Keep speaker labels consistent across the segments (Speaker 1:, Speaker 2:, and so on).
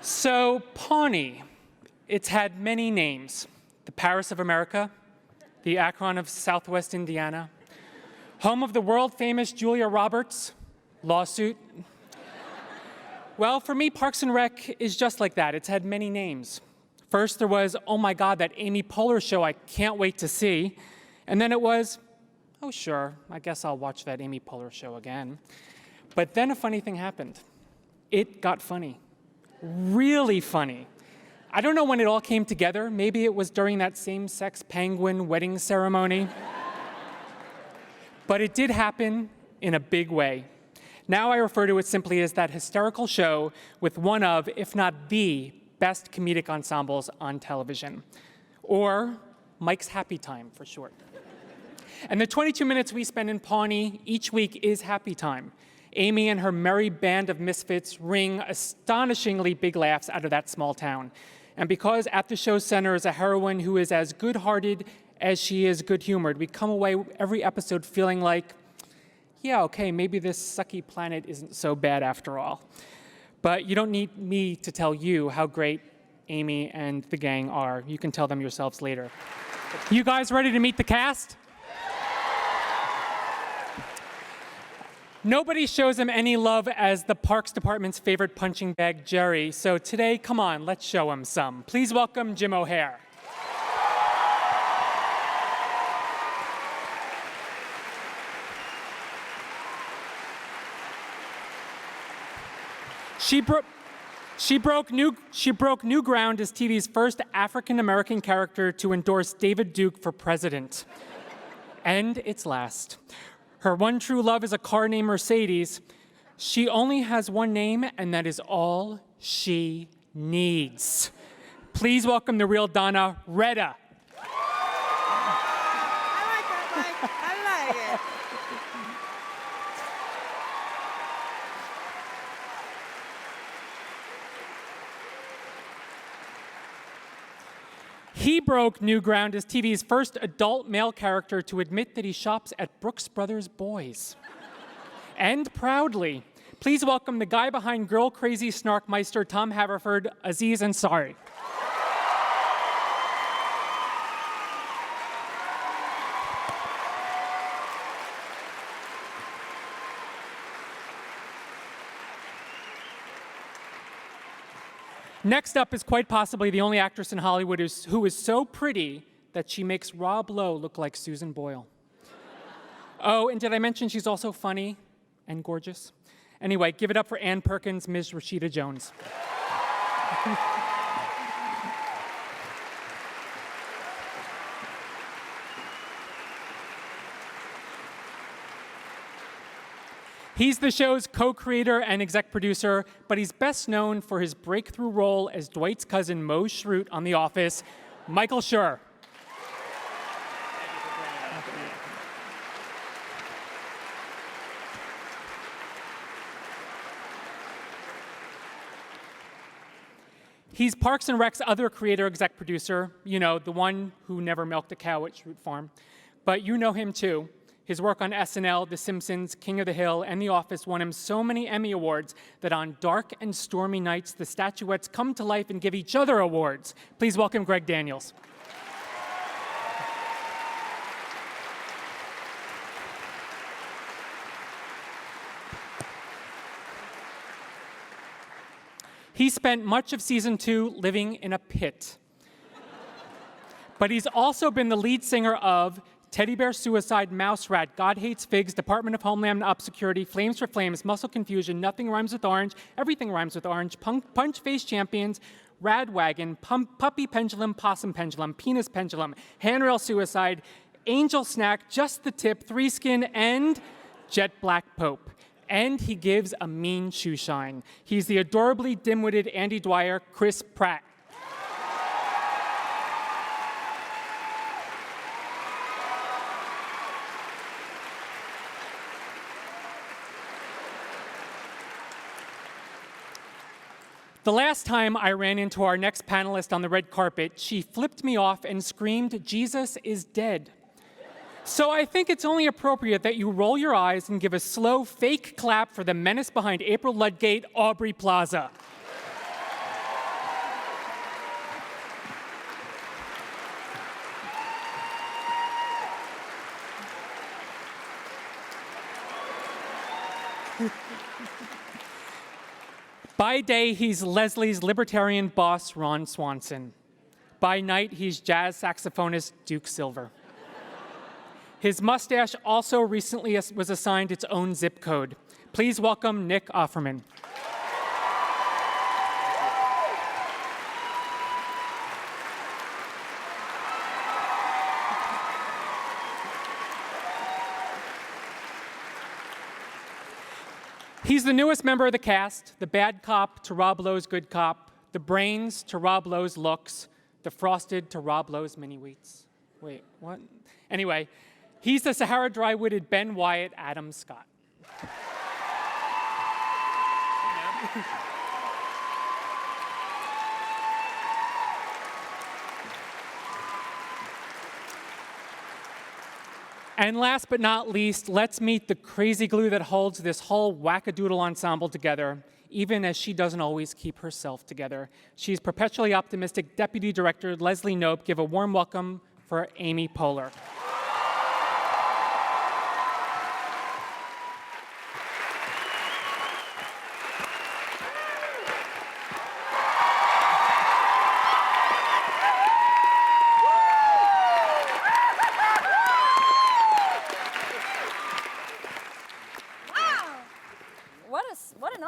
Speaker 1: So, Pawnee, it's had many names. The Paris of America, the Akron of Southwest Indiana, home of the world-famous Julia Roberts, lawsuit. Well, for me, Parks and Rec is just like that. It's had many names. First, there was, oh my God, that Amy Poehler show I can't wait to see. And then it was, oh sure, I guess I'll watch that Amy Poehler show again. But then a funny thing happened. It got funny. Really funny. I don't know when it all came together. Maybe it was during that same-sex penguin wedding ceremony. But it did happen in a big way. Now I refer to it simply as that hysterical show with one of, if not the, best comedic ensembles on television. Or Mike's Happy Time, for short. And the 22 minutes we spend in Pawnee each week is happy time. Amy and her merry band of misfits wring astonishingly big laughs out of that small town. And because at the show center is a heroine who is as good-hearted as she is good-humored, we come away every episode feeling like, yeah, okay, maybe this sucky planet isn't so bad after all. But you don't need me to tell you how great Amy and the gang are. You can tell them yourselves later. You guys ready to meet the cast? Nobody shows him any love as the Parks Department's favorite punching bag, Jerry. So today, come on, let's show him some. Please welcome Jim O'Hare. She broke new ground as TV's first African-American character to endorse David Duke for president. And its last. Her one true love is a car named Mercedes. She only has one name, and that is all she needs. Please welcome the real Donna, Retta.
Speaker 2: I like that, Mike. I like it.
Speaker 1: He broke new ground as TV's first adult male character to admit that he shops at Brooks Brothers Boys. And proudly, please welcome the guy behind Girl Crazy Snarkmeister, Tom Haverford, Aziz Ansari. Next up is quite possibly the only actress in Hollywood who is so pretty that she makes Rob Lowe look like Susan Boyle. Oh, and did I mention she's also funny and gorgeous? Anyway, give it up for Ann Perkins, Ms. Rashida Jones. He's the show's co-creator and exec producer, but he's best known for his breakthrough role as Dwight's cousin Mo Schrute on The Office, Michael Schur. He's Parks and Rec's other creator exec producer, you know, the one who never milked a cow at Schrute Farm. But you know him too. His work on SNL, The Simpsons, King of the Hill, and The Office won him so many Emmy Awards that on dark and stormy nights, the statuettes come to life and give each other awards. Please welcome Greg Daniels. He spent much of season 2 living in a pit. But he's also been the lead singer of Teddy Bear Suicide, Mouse Rat, God Hates Figs, Department of Homeland Obscurity, Flames for Flames, Muscle Confusion, Nothing Rhymes with Orange, Everything Rhymes with Orange, Punch Face Champions, Rad Wagon, Puppy Pendulum, Possum Pendulum, Penis Pendulum, Handrail Suicide, Angel Snack, Just the Tip, Three Skin, and Jet Black Pope. And he gives a mean shoe shine. He's the adorably dim-witted Andy Dwyer, Chris Pratt. The last time I ran into our next panelist on the red carpet, she flipped me off and screamed, "Jesus is dead." So I think it's only appropriate that you roll your eyes and give a slow, fake clap for the menace behind April Ludgate, Aubrey Plaza. By day, he's Leslie's libertarian boss, Ron Swanson. By night, he's jazz saxophonist Duke Silver. His mustache also recently was assigned its own zip code. Please welcome Nick Offerman. He's the newest member of the cast, the bad cop to Rob Lowe's good cop, the brains to Rob Lowe's looks, the frosted to Rob Lowe's mini wheats. Wait, what? Anyway, he's the Sahara dry-witted Ben Wyatt Adam Scott. And last but not least, let's meet the crazy glue that holds this whole wackadoodle ensemble together, even as she doesn't always keep herself together. She's perpetually optimistic Deputy Director Leslie Knope. Give a warm welcome for Amy Poehler.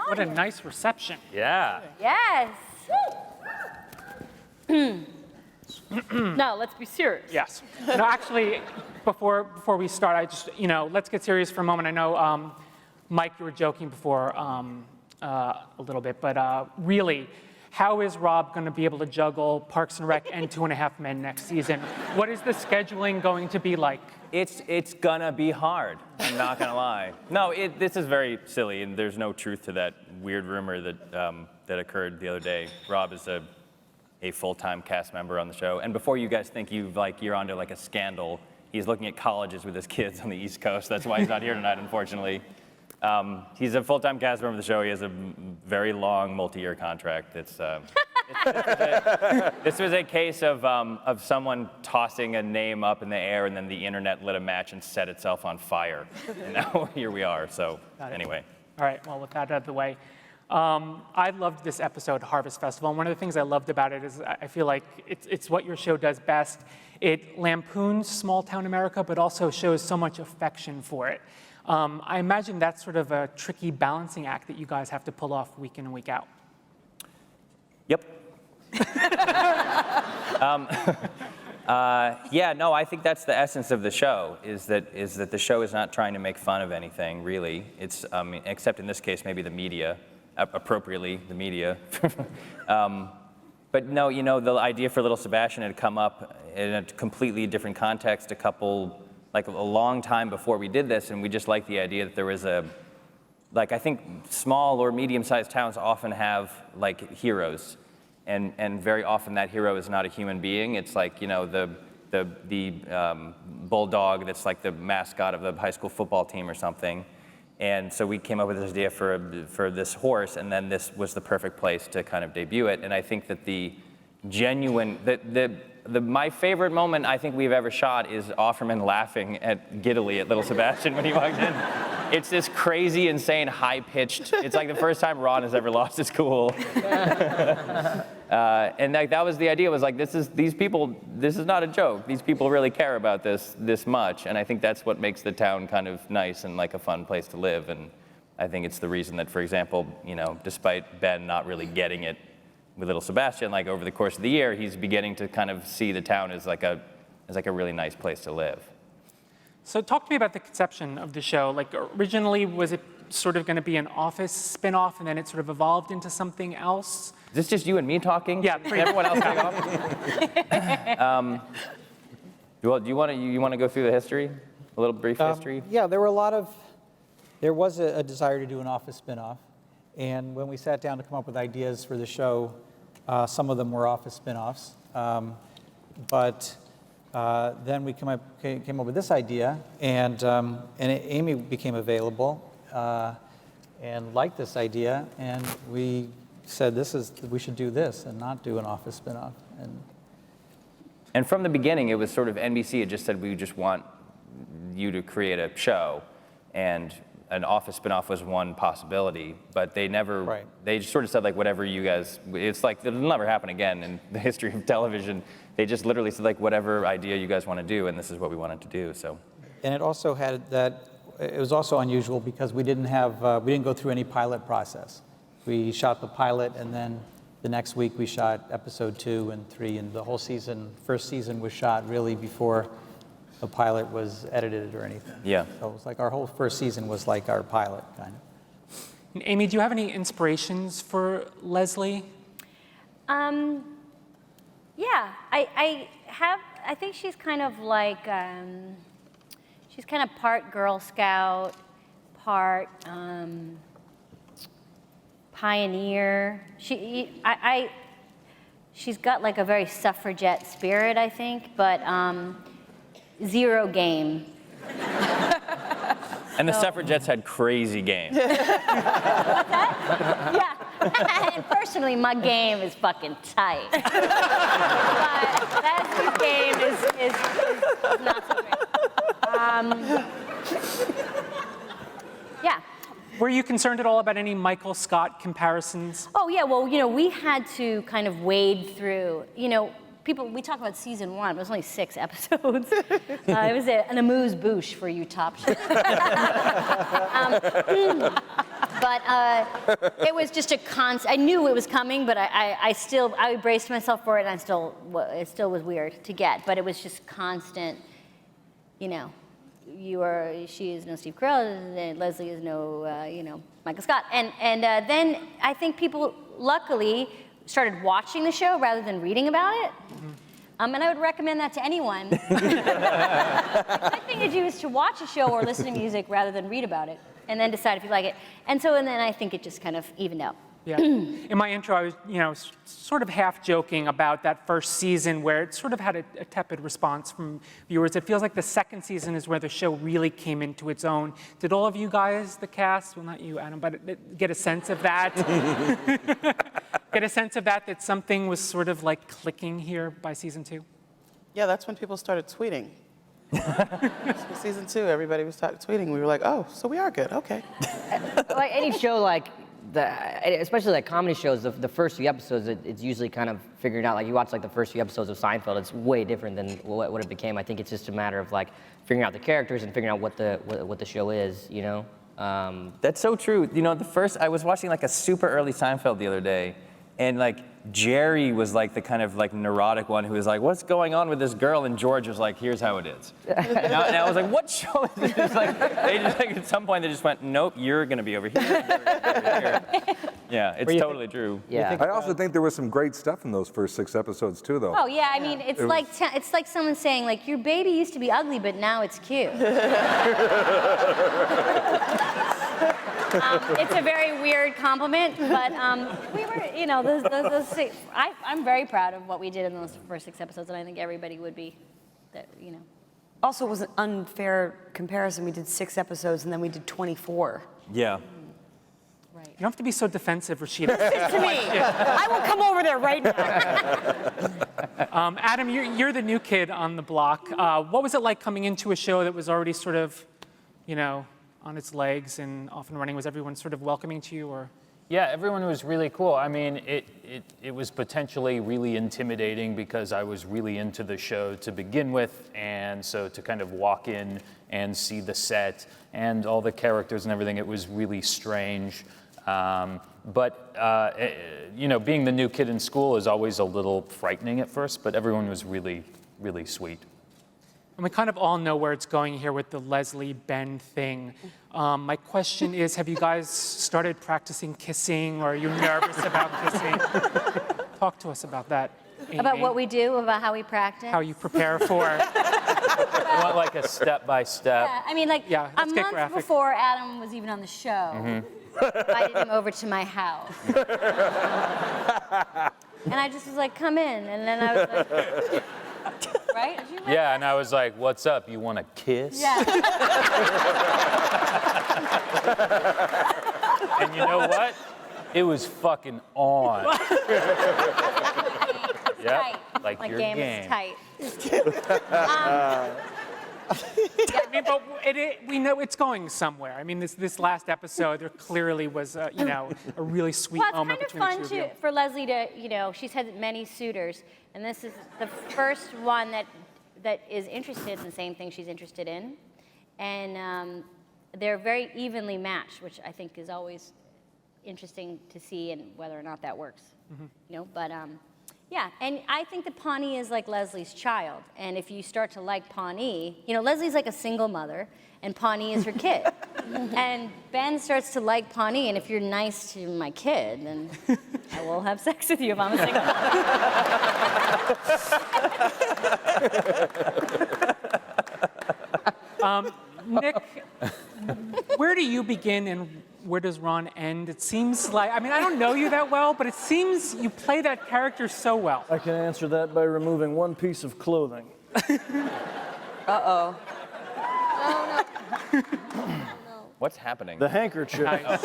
Speaker 1: What a nice reception.
Speaker 3: Yeah.
Speaker 4: Yes. Now, let's be serious.
Speaker 1: Yes. No, actually, before we start, I just, let's get serious for a moment. I know, Mike, you were joking before a little bit, but really, how is Rob going to be able to juggle Parks and Rec and 2.5 Men next season? What is the scheduling going to be like?
Speaker 3: It's gonna be hard, I'm not gonna lie. No, this is very silly, and there's no truth to that weird rumor that occurred the other day. Rob is a full-time cast member on the show, and before you guys think you're onto like a scandal, he's looking at colleges with his kids on the East Coast. That's why he's not here tonight, unfortunately. He's a full-time cast member of the show. He has a very long, multi-year contract. This was a case of someone tossing a name up in the air, and then the internet lit a match and set itself on fire. And now here we are. So anyway.
Speaker 1: All right. Well, with that out of the way, I loved this episode, Harvest Festival. And one of the things I loved about it is I feel like it's what your show does best. It lampoons small-town America, but also shows so much affection for it. I imagine that's sort of a tricky balancing act that you guys have to pull off week in and week out.
Speaker 3: Yep. Yeah, no, I think that's the essence of the show, is that the show is not trying to make fun of anything, really. It's, except in this case, maybe the media, appropriately, the media. But no, the idea for Little Sebastian had come up in a completely different context a long time before we did this, and we just liked the idea that there was I think small or medium-sized towns often have, heroes. And very often that hero is not a human being. It's the bulldog that's like the mascot of the high school football team or something. And so we came up with this idea for this horse, and then this was the perfect place to kind of debut it. And I think that my favorite moment I think we've ever shot is Offerman laughing giddily at Little Sebastian when he walked in. It's this crazy, insane, high-pitched. It's like the first time Ron has ever lost his cool. And that was the idea. Was these people. This is not a joke. These people really care about this much, and I think that's what makes the town kind of nice and like a fun place to live. And I think it's the reason that, for example, despite Ben not really getting it with Little Sebastian, over the course of the year, he's beginning to kind of see the town as like a really nice place to live.
Speaker 1: So talk to me about the conception of the show. Originally, was it sort of going to be an Office spin-off, and then it sort of evolved into something else?
Speaker 3: Is this just you and me talking?
Speaker 1: Yeah.
Speaker 3: Everyone else going off? Do you want to go through the history? A little brief history?
Speaker 5: Yeah, there was a desire to do an Office spin-off, and when we sat down to come up with ideas for the show, some of them were Office spin-offs, but then we came up with this idea, and Amy became available and liked this idea, and we said we should do this and not do an Office spin-off.
Speaker 3: And from the beginning, it was sort of NBC had just said, we just want you to create a show, and an Office spinoff was one possibility, but they never,
Speaker 5: Right.
Speaker 3: they just sort of said like, whatever you guys, it's like, it'll never happen again in the history of television. They just literally said like, whatever idea you guys want to do, and this is what we wanted to do, so.
Speaker 5: And it also had that, it was also unusual because we didn't go through any pilot process. We shot the pilot, and then the next week we shot episode 2 and 3, and the whole season, first season was shot really before the pilot was edited or anything.
Speaker 3: Yeah.
Speaker 5: So it was like our whole first season was like our pilot, kind of.
Speaker 1: And Amy, do you have any inspirations for Leslie?
Speaker 4: Yeah, I think she's kind of like, she's kind of part Girl Scout, part pioneer. She's got like a very suffragette spirit, I think, but zero game.
Speaker 3: And the suffragettes had crazy game.
Speaker 4: Yeah. And personally, my game is fucking tight. But Leslie's game is not so great. Yeah.
Speaker 1: Were you concerned at all about any Michael Scott comparisons?
Speaker 4: Oh, yeah, well, we had to kind of wade through, we talk about season 1, it was only 6 episodes. It was an amuse-bouche for you top shows. But it was just a constant, I knew it was coming, but I braced myself for it, and it still was weird to get, but it was just constant, she is no Steve Carell, and Leslie is no, Michael Scott. And then I think people, luckily, started watching the show rather than reading about it. And I would recommend that to anyone. The good thing to do is to watch a show or listen to music rather than read about it, and then decide if you like it. And then I think it just kind of evened out.
Speaker 1: Yeah. In my intro, I was, sort of half joking about that first season where it sort of had a tepid response from viewers. It feels like the second season is where the show really came into its own. Did all of you guys, the cast, well, not you, Adam, but get a sense of that? Get a sense of that something was sort of like clicking here by season 2?
Speaker 2: Yeah, that's when people started tweeting. Season 2, everybody was tweeting. We were like, oh, so we are good, okay.
Speaker 6: Like any show, especially like comedy shows, the first few episodes, it's usually kind of figuring out. Like you watch like the first few episodes of Seinfeld, it's way different than what it became. I think it's just a matter of like figuring out the characters and figuring out what the show is,
Speaker 3: That's so true. I was watching like a super early Seinfeld the other day, and like Jerry was like the kind of like neurotic one who was like, what's going on with this girl? And George was like, here's how it is. and I was like, what show is this? They just at some point they just went, nope, you're gonna be over here. You're gonna be over here. Yeah, it's totally true.
Speaker 6: Yeah.
Speaker 7: I also think there was some great stuff in those first 6 episodes too, though.
Speaker 4: Oh yeah, I mean, it's like someone saying like, your baby used to be ugly, but now it's cute. It's a very weird compliment, but we were, I'm very proud of what we did in those first 6 episodes, and I think everybody would be,
Speaker 8: Also, it was an unfair comparison. We did 6 episodes, and then we did 24.
Speaker 3: Yeah.
Speaker 4: Right.
Speaker 1: You don't have to be so defensive, Rashida.
Speaker 8: To me, I will come over there right now.
Speaker 1: Adam, you're the new kid on the block. What was it like coming into a show that was already sort of, on its legs and off and running? Was everyone sort of welcoming to you, or?
Speaker 9: Yeah, everyone was really cool. I mean, it was potentially really intimidating because I was really into the show to begin with, and so to kind of walk in and see the set and all the characters and everything, it was really strange. But being the new kid in school is always a little frightening at first, but everyone was really, really sweet.
Speaker 1: And we kind of all know where it's going here with the Leslie Ben thing. My question is, have you guys started practicing kissing, or are you nervous about kissing? Talk to us about that, Amy.
Speaker 4: About what we do, about how we practice.
Speaker 1: How you prepare for.
Speaker 9: You want like a step-by-step?
Speaker 4: Yeah, I mean,
Speaker 1: Yeah,
Speaker 4: a
Speaker 1: let's get
Speaker 4: month
Speaker 1: graphic.
Speaker 4: before Adam was even on the show, invited him over to my house. And I just was like, come in. And then I was like, right? Did you like
Speaker 9: Yeah, and I was like, what's up? You want to kiss?
Speaker 4: Yeah.
Speaker 9: And you know what? It was fucking on. Yep,
Speaker 4: Tight.
Speaker 9: like
Speaker 4: My
Speaker 9: your
Speaker 4: game
Speaker 9: game.
Speaker 4: is tight.
Speaker 1: I mean, but we know it's going somewhere. I mean, this last episode, there clearly was, a really sweet
Speaker 4: Well,
Speaker 1: moment
Speaker 4: it's
Speaker 1: between
Speaker 4: kind
Speaker 1: the
Speaker 4: of
Speaker 1: two of
Speaker 4: fun
Speaker 1: you.
Speaker 4: for Leslie to, she's had many suitors, and this is the first one that is interested in the same thing she's interested in. And they're very evenly matched, which I think is always interesting to see and whether or not that works. But yeah, and I think that Pawnee is like Leslie's child. And if you start to like Pawnee, Leslie's like a single mother, and Pawnee is her kid. And Ben starts to like Pawnee, and if you're nice to my kid, then I will have sex with you if I'm a single mother.
Speaker 1: Nick, where do you begin and where does Ron end? It seems like, I don't know you that well, but it seems you play that character so well.
Speaker 10: I can answer that by removing one piece of clothing.
Speaker 8: Uh-oh.
Speaker 3: What's happening?
Speaker 10: The handkerchief.
Speaker 1: Nice.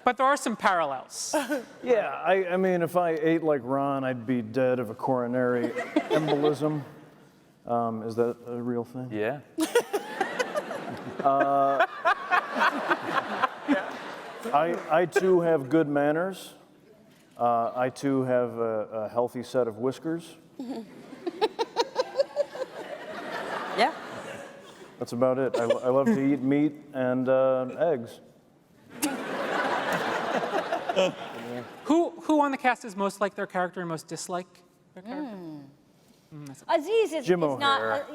Speaker 1: But there are some parallels.
Speaker 10: Yeah, I mean, if I ate like Ron, I'd be dead of a coronary embolism. Is that a real thing?
Speaker 3: Yeah.
Speaker 10: I too have good manners. I too have a healthy set of whiskers.
Speaker 8: Yeah.
Speaker 10: That's about it. I love to eat meat and eggs.
Speaker 1: Who on the cast is most like their character and most dislike their character?
Speaker 4: Aziz is,
Speaker 10: Jim
Speaker 4: is not,
Speaker 10: O'Hare.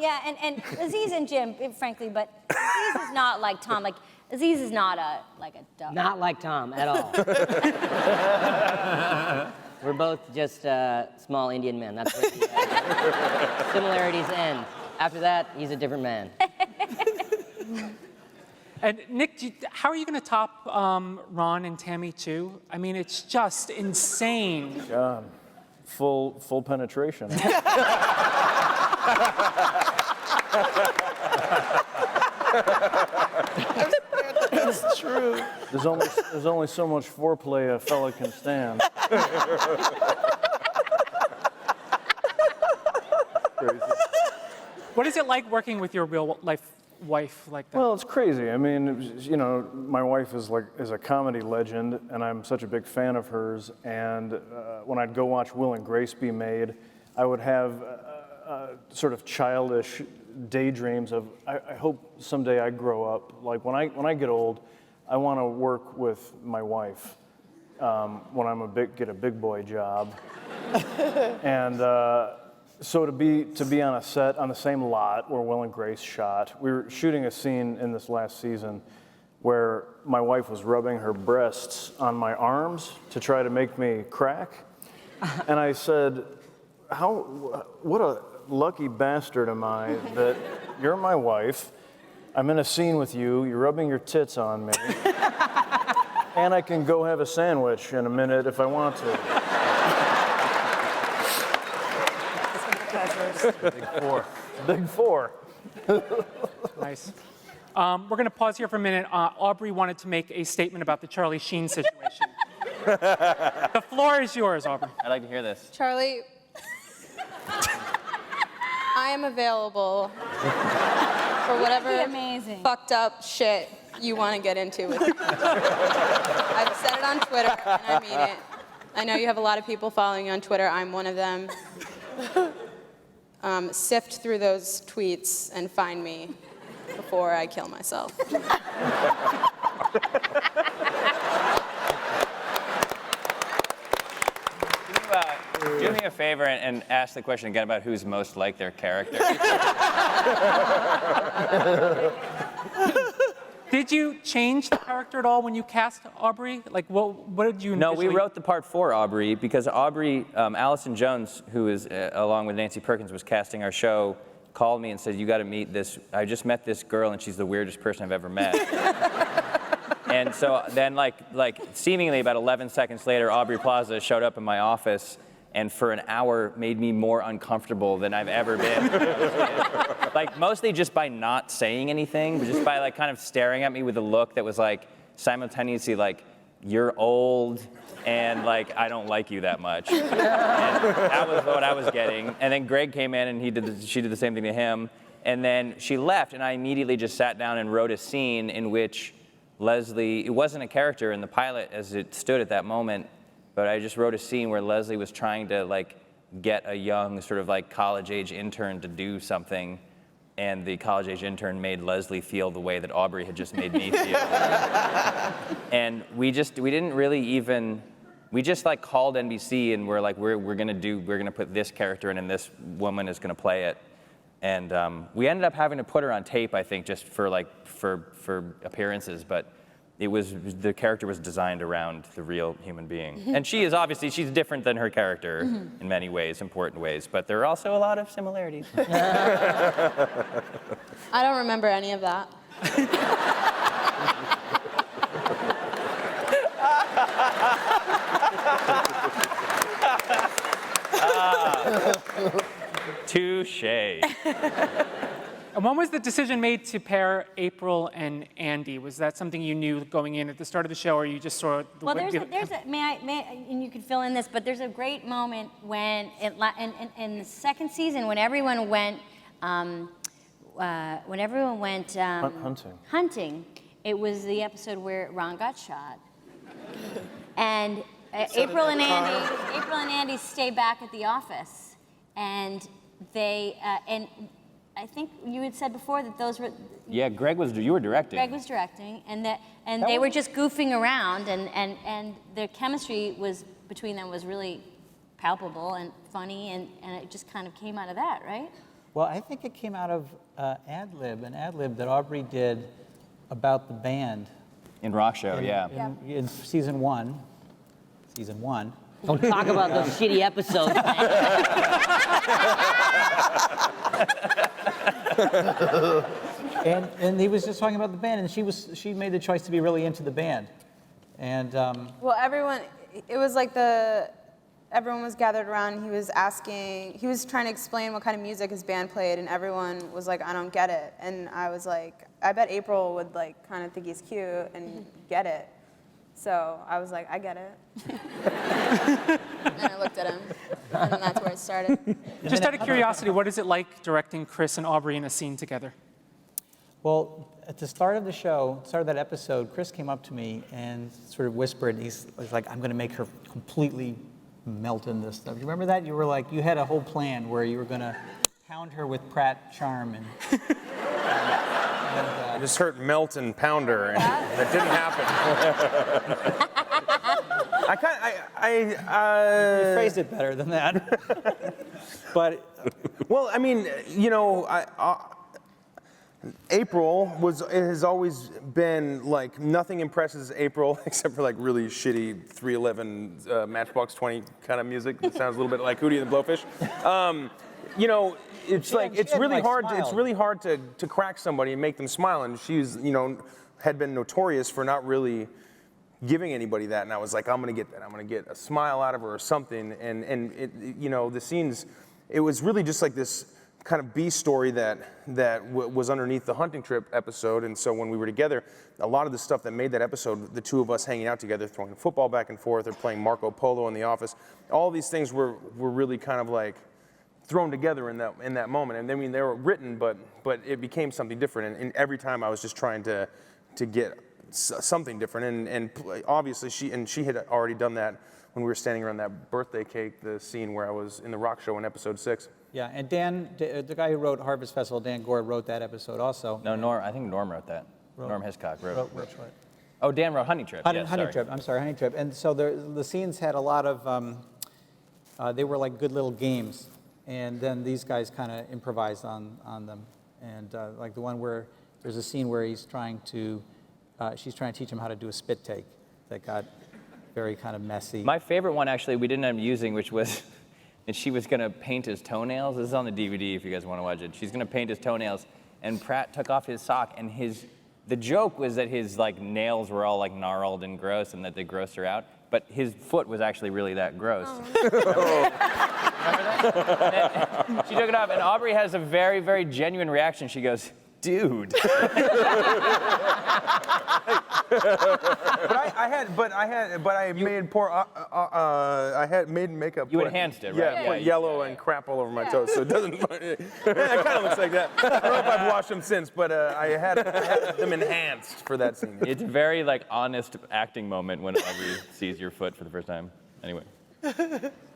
Speaker 4: and Aziz and Jim, frankly, but Aziz is not like Tom. Like Aziz is not a dog.
Speaker 6: Not like Tom at all. We're both just small Indian men. That's where the similarities end. After that, he's a different man.
Speaker 1: And Nick, how are you going to top Ron and Tammy too? I mean, it's just insane.
Speaker 10: God, full penetration.
Speaker 2: That's true.
Speaker 10: There's only so much foreplay a fella can stand.
Speaker 1: What is it like working with your real life wife like that?
Speaker 10: Well, it's crazy. I mean, it was, my wife is a comedy legend, and I'm such a big fan of hers. And when I'd go watch Will and Grace be made, I would have sort of childish daydreams of I hope someday I grow up. Like when I get old, I want to work with my wife when get a big boy job, and. So to be on a set on the same lot where Will and Grace shot, we were shooting a scene in this last season where my wife was rubbing her breasts on my arms to try to make me crack. And I said, what a lucky bastard am I that you're my wife, I'm in a scene with you, you're rubbing your tits on me, and I can go have a sandwich in a minute if I want to. Big four.
Speaker 1: Nice. We're going to pause here for a minute. Aubrey wanted to make a statement about the Charlie Sheen situation. The floor is yours, Aubrey.
Speaker 3: I'd like to hear this.
Speaker 11: Charlie, I am available for whatever fucked up shit you want to get into with me. I've said it on Twitter, and I mean it. I know you have a lot of people following you on Twitter. I'm one of them. Sift through those tweets and find me before I kill myself.
Speaker 3: Do me a favor and ask the question again about who's most like their character.
Speaker 1: Did you change the character at all when you cast Aubrey? Like, what did you
Speaker 3: No, we
Speaker 1: initially-
Speaker 3: wrote the part for Aubrey because Aubrey, Allison Jones, who is along with Nancy Perkins, was casting our show, called me and said, you got to meet this. I just met this girl and she's the weirdest person I've ever met. And so then like seemingly about 11 seconds later, Aubrey Plaza showed up in my office and for an hour made me more uncomfortable than I've ever been. Like mostly just by not saying anything, but just by like kind of staring at me with a look that was like simultaneously like you're old, and like I don't like you that much. And that was what I was getting. And then Greg came in and she did the same thing to him. And then she left, and I immediately just sat down and wrote a scene in which Leslie, it wasn't a character in the pilot as it stood at that moment, but I just wrote a scene where Leslie was trying to like get a young sort of like college age intern to do something, and the college age intern made Leslie feel the way that Aubrey had just made me feel. And we didn't really even, we just like called NBC and we're like, we're gonna put this character in and this woman is gonna play it. And we ended up having to put her on tape, I think, just for appearances, but the character was designed around the real human being. And she is obviously, she's different than her character in many ways, important ways, but there are also a lot of similarities.
Speaker 11: I don't remember any of that.
Speaker 3: Touche.
Speaker 1: And when was the decision made to pair April and Andy? Was that something you knew going in at the start of the show, or you just saw the
Speaker 4: Well, and you could fill in this, but there's a great moment when, in the second season, when everyone went, hunting, it was the episode where Ron got shot. And April and Andy stay back at the office, and they, and I think you had said before that those were.
Speaker 3: Yeah, you were directing.
Speaker 4: Greg was directing, and they were just goofing around, and the chemistry between them was really palpable and funny, and it just kind of came out of that, right?
Speaker 5: Well, I think it came out of an ad lib that Aubrey did about the band.
Speaker 3: In Rock Show,
Speaker 5: in season one.
Speaker 6: Don't talk about those shitty episodes,
Speaker 5: and he was just talking about the band, and she made the choice to be really into the band, and
Speaker 11: Well, it was like everyone was gathered around. He was trying to explain what kind of music his band played, and everyone was like, I don't get it. And I was like, I bet April would like kind of think he's cute and get it. So I was like, I get it. And I looked at him, and that's where it started.
Speaker 1: Just out of curiosity, what is it like directing Chris and Aubrey in a scene together?
Speaker 5: well, at the start of the show, start of that episode, Chris came up to me and sort of whispered, he's like, I'm going to make her completely melt in this stuff. Do you remember that? You were like, you had a whole plan where you were going to pound her with Pratt charm and
Speaker 12: I just heard melt and pounder, and that didn't happen.
Speaker 5: You phrased it better than that. But
Speaker 12: well, I mean, you know, April has always been like, nothing impresses April except for like really shitty 311 Matchbox 20 kind of music that sounds a little bit like Hootie and the Blowfish. You know, it's like it's really hard. It's really hard to crack somebody and make them smile. And she's, you know, had been notorious for not really giving anybody that. And I was like, I'm gonna get that. I'm gonna get a smile out of her or something. And it, you know, the scenes, it was really just like this kind of B story that was underneath the hunting trip episode. And so when we were together, a lot of the stuff that made that episode, the two of us hanging out together, throwing the football back and forth, or playing Marco Polo in the office, all these things were really kind of like thrown together in that moment. And I mean, they were written, but it became something different. And every time I was just trying to get something different. And obviously she had already done that when we were standing around that birthday cake, the scene where I was in the rock show in episode 6.
Speaker 5: yeah, and Dan, the guy who wrote Harvest Festival, Dan Gore, wrote that episode also.
Speaker 3: No, I think Norm wrote that. Norm Hiscock wrote.
Speaker 5: Which one?
Speaker 3: Oh, Dan wrote Hunting Trip.
Speaker 5: Hunting Trip. I'm sorry, Hunting Trip. And so the scenes had a lot of, they were like good little games. And then these guys kind of improvised on them. And like the one where there's a scene where she's trying to teach him how to do a spit take that got very kind of messy.
Speaker 3: My favorite one, actually, we didn't end up using, which was, and she was going to paint his toenails. This is on the DVD if you guys want to watch it. She's going to paint his toenails, and Pratt took off his sock, and the joke was that his like nails were all like gnarled and gross, and that they grossed her out. But his foot was actually really that gross. Oh. Remember that? She took it off, and Aubrey has a very, very genuine reaction. She goes, "Dude."
Speaker 12: But but I made poor. I had made makeup.
Speaker 3: You
Speaker 12: put-
Speaker 3: enhanced it,
Speaker 12: Yeah,
Speaker 3: right?
Speaker 12: put yellow and crap all over my toes, so it doesn't. It kind of looks like that. I don't know if I've washed them since, but I had them enhanced for that scene.
Speaker 3: It's a very like honest acting moment when Aubrey sees your foot for the first time. Anyway.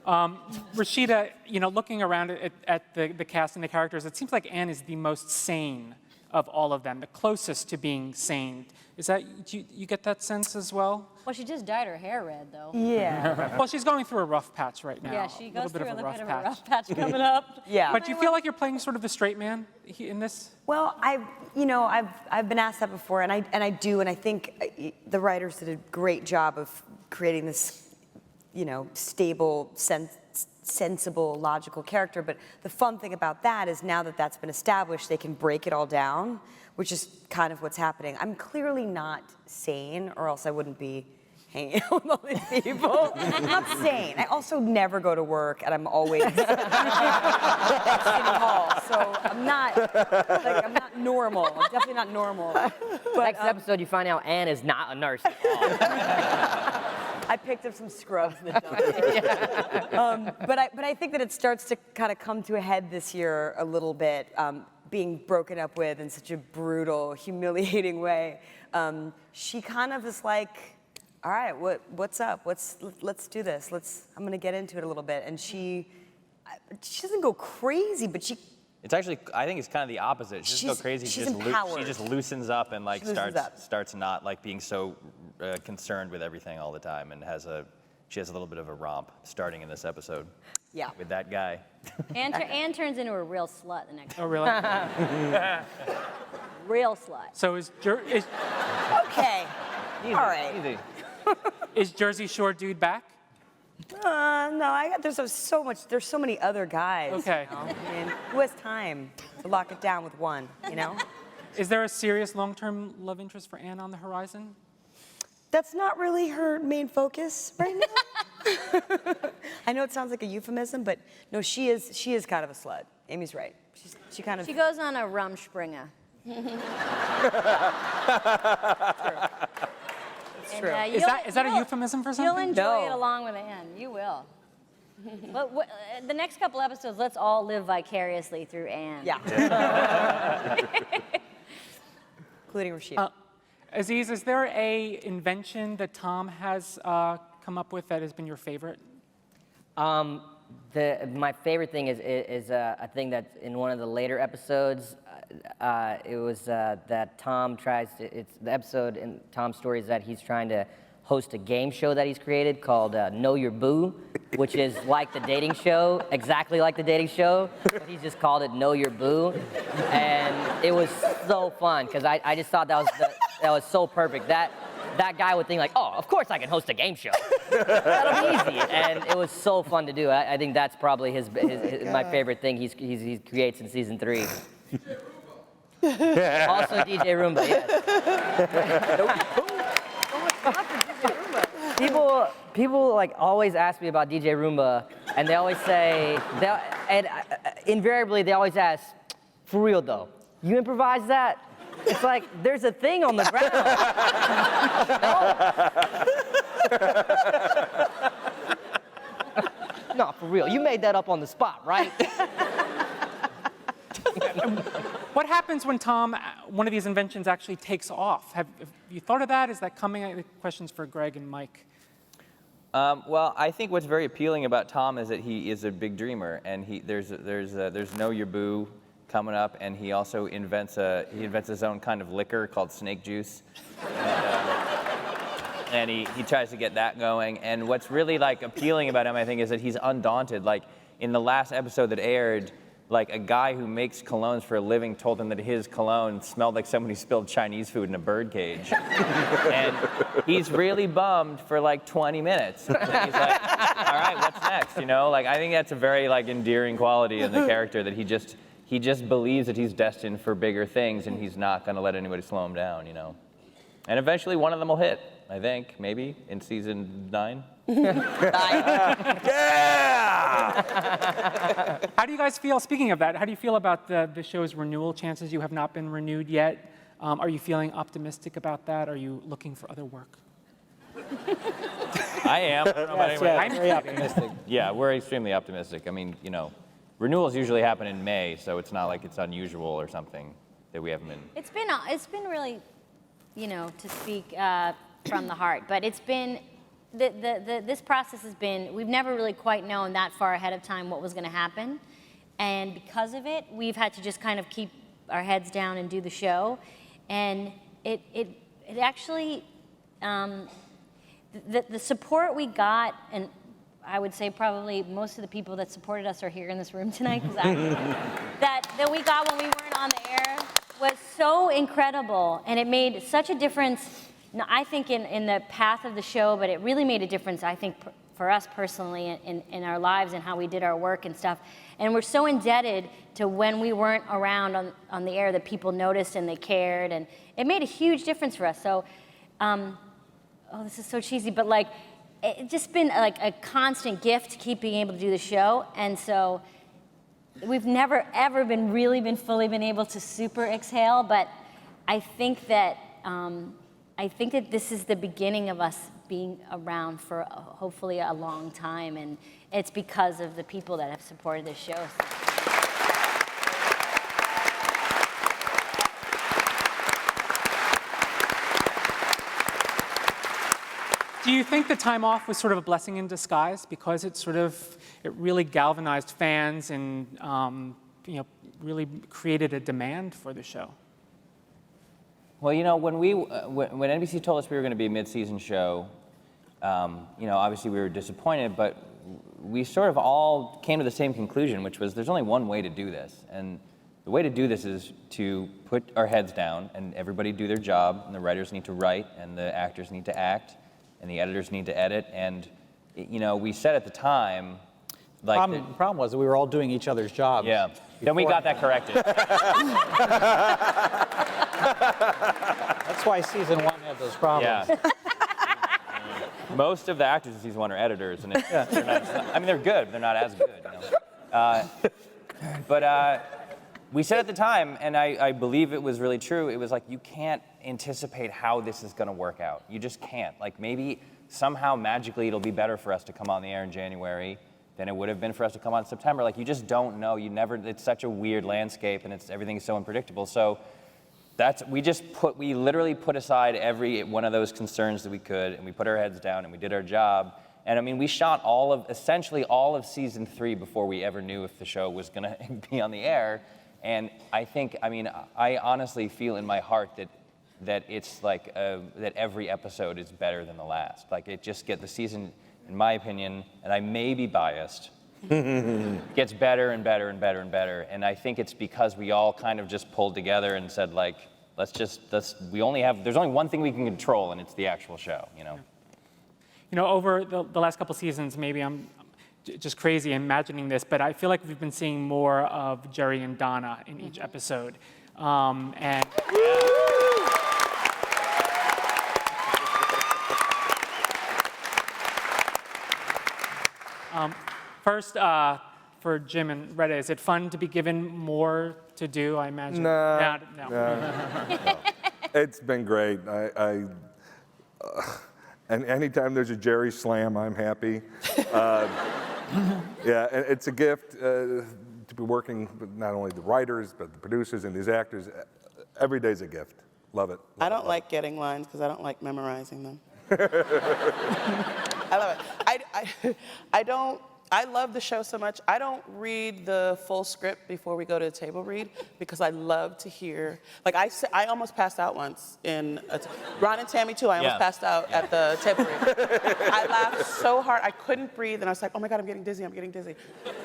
Speaker 1: Rashida, looking around at the cast and the characters, it seems like Anne is the most sane of all of them, the closest to being sane. Is that, do you get that sense as well?
Speaker 4: Well, she just dyed her hair red, though.
Speaker 8: Yeah.
Speaker 1: Well, she's going through a rough patch right now.
Speaker 4: Yeah, she
Speaker 1: a little
Speaker 4: goes
Speaker 1: bit
Speaker 4: through
Speaker 1: of
Speaker 4: a
Speaker 1: a
Speaker 4: little
Speaker 1: rough
Speaker 4: bit of
Speaker 1: patch.
Speaker 4: a rough patch coming up.
Speaker 8: Yeah.
Speaker 1: But do you feel like you're playing sort of the straight man in this?
Speaker 8: Well, I've been asked that before, and I do, and I think the writers did a great job of creating this, stable, sensible, logical character. But the fun thing about that is now that that's been established, they can break it all down, which is kind of what's happening. I'm clearly not sane, or else I wouldn't be hanging out with all these people. I'm not sane. I also never go to work, and I'm always at City Hall. So I'm not normal. I'm definitely not normal. But,
Speaker 6: Next episode, you find out Anne is not a nurse at all.
Speaker 8: I picked up some scrubs in the dumpster. But I think that it starts to kind of come to a head this year a little bit, being broken up with in such a brutal, humiliating way. She kind of is like, all right, what's up? Let's do this. I'm gonna get into it a little bit. And she doesn't go crazy, but she.
Speaker 3: It's actually, I think it's kind of the opposite. She doesn't go crazy.
Speaker 8: She's
Speaker 3: She
Speaker 8: empowered.
Speaker 3: just loosens up and like
Speaker 8: She loosens up.
Speaker 3: starts not like being so concerned with everything all the time, and she has a little bit of a romp starting in this episode.
Speaker 8: Yeah.
Speaker 3: With that guy.
Speaker 4: Anne turns into a real slut the next
Speaker 1: Oh, really?
Speaker 4: Real slut.
Speaker 1: So
Speaker 8: Okay.
Speaker 3: Easy,
Speaker 8: All right.
Speaker 3: Easy.
Speaker 1: is Jersey Shore dude back?
Speaker 8: No, there's so many other guys.
Speaker 1: Okay.
Speaker 8: I mean, who has time to lock it down with one,
Speaker 1: Is there a serious long-term love interest for Anne on the horizon?
Speaker 8: That's not really her main focus right now. I know it sounds like a euphemism, but no, she is kind of a slut. Amy's right. She kind of.
Speaker 4: She goes on a Rumspringa.
Speaker 8: It's true.
Speaker 1: Is that a euphemism for something?
Speaker 4: You'll enjoy it
Speaker 8: No.
Speaker 4: along with Anne. You will. But the next couple episodes, let's all live vicariously through Anne.
Speaker 8: Yeah. Including Rashida.
Speaker 1: Aziz, is there a invention that Tom has come up with that has been your favorite?
Speaker 6: My favorite thing is a thing that's in one of the later episodes. It was that Tom tries to. It's the episode in Tom's story is that he's trying to host a game show that he's created called Know Your Boo, which is like the dating show, exactly like the dating show. But he just called it Know Your Boo, and it was so fun because I just thought that was so perfect. That guy would think like, oh, of course I can host a game show. That'll be easy. And it was so fun to do. I think that's probably my favorite thing he creates in season 3. Also DJ Roomba, yes. People like always ask me about DJ Roomba, and they always say, invariably they always ask, for real though, you improvise that? It's like, there's a thing on the ground. No, for real. You made that up on the spot, right?
Speaker 1: What happens when Tom, one of these inventions actually takes off? Have you thought of that? Is that coming? Questions for Greg and Mike.
Speaker 3: Well, I think what's very appealing about Tom is that he is a big dreamer, and there's Know Your Boo coming up, and he also invents his own kind of liquor called snake juice, and he tries to get that going. And what's really like appealing about him, I think, is that he's undaunted. Like in the last episode that aired, like a guy who makes colognes for a living told him that his cologne smelled like somebody spilled Chinese food in a bird cage. And he's really bummed for like 20 minutes. And he's like, all right, what's next? Like I think that's a very like endearing quality in the character, that he just believes that he's destined for bigger things, and he's not gonna let anybody slow him down, And eventually one of them will hit, I think, maybe in season 9.
Speaker 12: Yeah!
Speaker 1: How do you guys feel, speaking of that, how do you feel about the show's renewal chances? You have not been renewed yet. Are you feeling optimistic about that? Are you looking for other work?
Speaker 3: I am. I don't know about anybody else.
Speaker 5: very optimistic.
Speaker 3: Yeah, we're extremely optimistic. I mean, renewals usually happen in May, so it's not like it's unusual or something that we haven't been.
Speaker 4: It's been really, to speak from the heart, but it's been, this process has been, we've never really quite known that far ahead of time what was going to happen. And because of it, we've had to just kind of keep our heads down and do the show. And it actually, the support we got, and I would say probably most of the people that supported us are here in this room tonight, because that we got when we weren't on the air was so incredible, and it made such a difference, I think, in the path of the show, but it really made a difference, I think, for us personally in our lives and how we did our work and stuff. And we're so indebted to when we weren't around on the air that people noticed and they cared, and it made a huge difference for us. So, this is so cheesy, but like, it's just been like a constant gift to keep being able to do the show. And so we've never ever been fully able to super exhale, but I think that this is the beginning of us being around for hopefully a long time, and it's because of the people that have supported this show.
Speaker 1: Do you think the time off was sort of a blessing in disguise because it really galvanized fans and really created a demand for the show?
Speaker 3: Well, when NBC told us we were going to be a mid-season show, obviously we were disappointed, but we sort of all came to the same conclusion, which was there's only one way to do this, and the way to do this is to put our heads down and everybody do their job, and the writers need to write, and the actors need to act, and the editors need to edit, and we said at the time,
Speaker 5: The problem was that we were all doing each other's jobs.
Speaker 3: Yeah. Then we got that corrected.
Speaker 5: That's why season 1 had those problems.
Speaker 3: Yeah. Most of the actors in season 1 are editors, and they're not, they're good, but they're not as good. But we said at the time, and I believe it was really true, it was like, you can't anticipate how this is going to work out. You just can't. Like, maybe somehow magically it'll be better for us to come on the air in January than it would have been for us to come on in September. Like, you just don't know. It's such a weird landscape, and everything's so unpredictable. So we literally put aside every one of those concerns that we could, and we put our heads down and we did our job. And we shot essentially all of season 3 before we ever knew if the show was going to be on the air. And I think, I honestly feel in my heart that it's like that every episode is better than the last. Like, the season, in my opinion, and I may be biased, gets better and better and better and better. And I think it's because we all kind of just pulled together and said, like, there's only one thing we can control, and it's the actual show,
Speaker 1: Over the last couple seasons, maybe I'm just crazy imagining this, but I feel like we've been seeing more of Jerry and Donna in each episode. First, for Jim and Retta, is it fun to be given more to do, I imagine?
Speaker 7: No.
Speaker 1: No.
Speaker 7: It's been great. And anytime there's a Jerry slam, I'm happy. Yeah, and it's a gift to be working with not only the writers, but the producers and these actors. Every day's a gift. Love it.
Speaker 2: I don't like getting lines because I don't like memorizing them. I love it. I love the show so much. I don't read the full script before we go to the table read because I love to hear. Like, I almost passed out once Ron and Tammy too. I almost passed out at the table read. I laughed so hard I couldn't breathe, and I was like, oh my God, I'm getting dizzy. And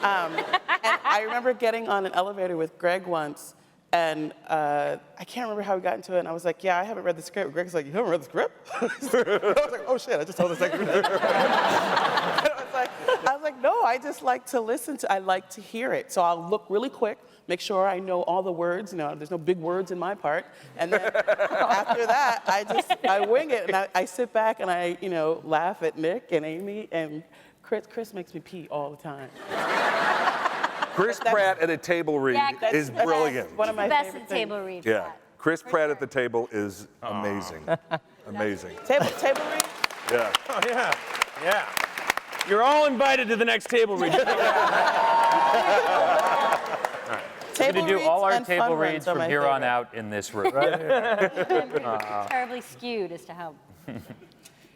Speaker 2: I remember getting on an elevator with Greg once. And I can't remember how we got into it. And I was like, yeah, I haven't read the script. Greg's like, you haven't read the script? I was like, oh shit, I just told the secretary. I was like, no, I just like to listen to, I like to hear it. So I'll look really quick, make sure I know all the words. There's no big words in my part. And then after that, I wing it. And I sit back and I, laugh at Nick and Amy. And Chris makes me pee all the time.
Speaker 7: Chris Pratt at a table read is brilliant.
Speaker 2: One of my
Speaker 4: best
Speaker 2: favorite
Speaker 4: at table read.
Speaker 7: Yeah, Chris Pratt at the table is amazing. Amazing.
Speaker 2: Table read.
Speaker 7: Yeah.
Speaker 12: Oh, yeah. Yeah. You're all invited to the next table read.
Speaker 3: We're
Speaker 2: Table
Speaker 3: going to do
Speaker 2: reads
Speaker 3: all our
Speaker 2: and fun
Speaker 3: table
Speaker 2: runs
Speaker 3: reads
Speaker 2: are
Speaker 3: from
Speaker 2: my
Speaker 3: here on
Speaker 2: favorite.
Speaker 3: out in this room.
Speaker 4: Terribly skewed as to how.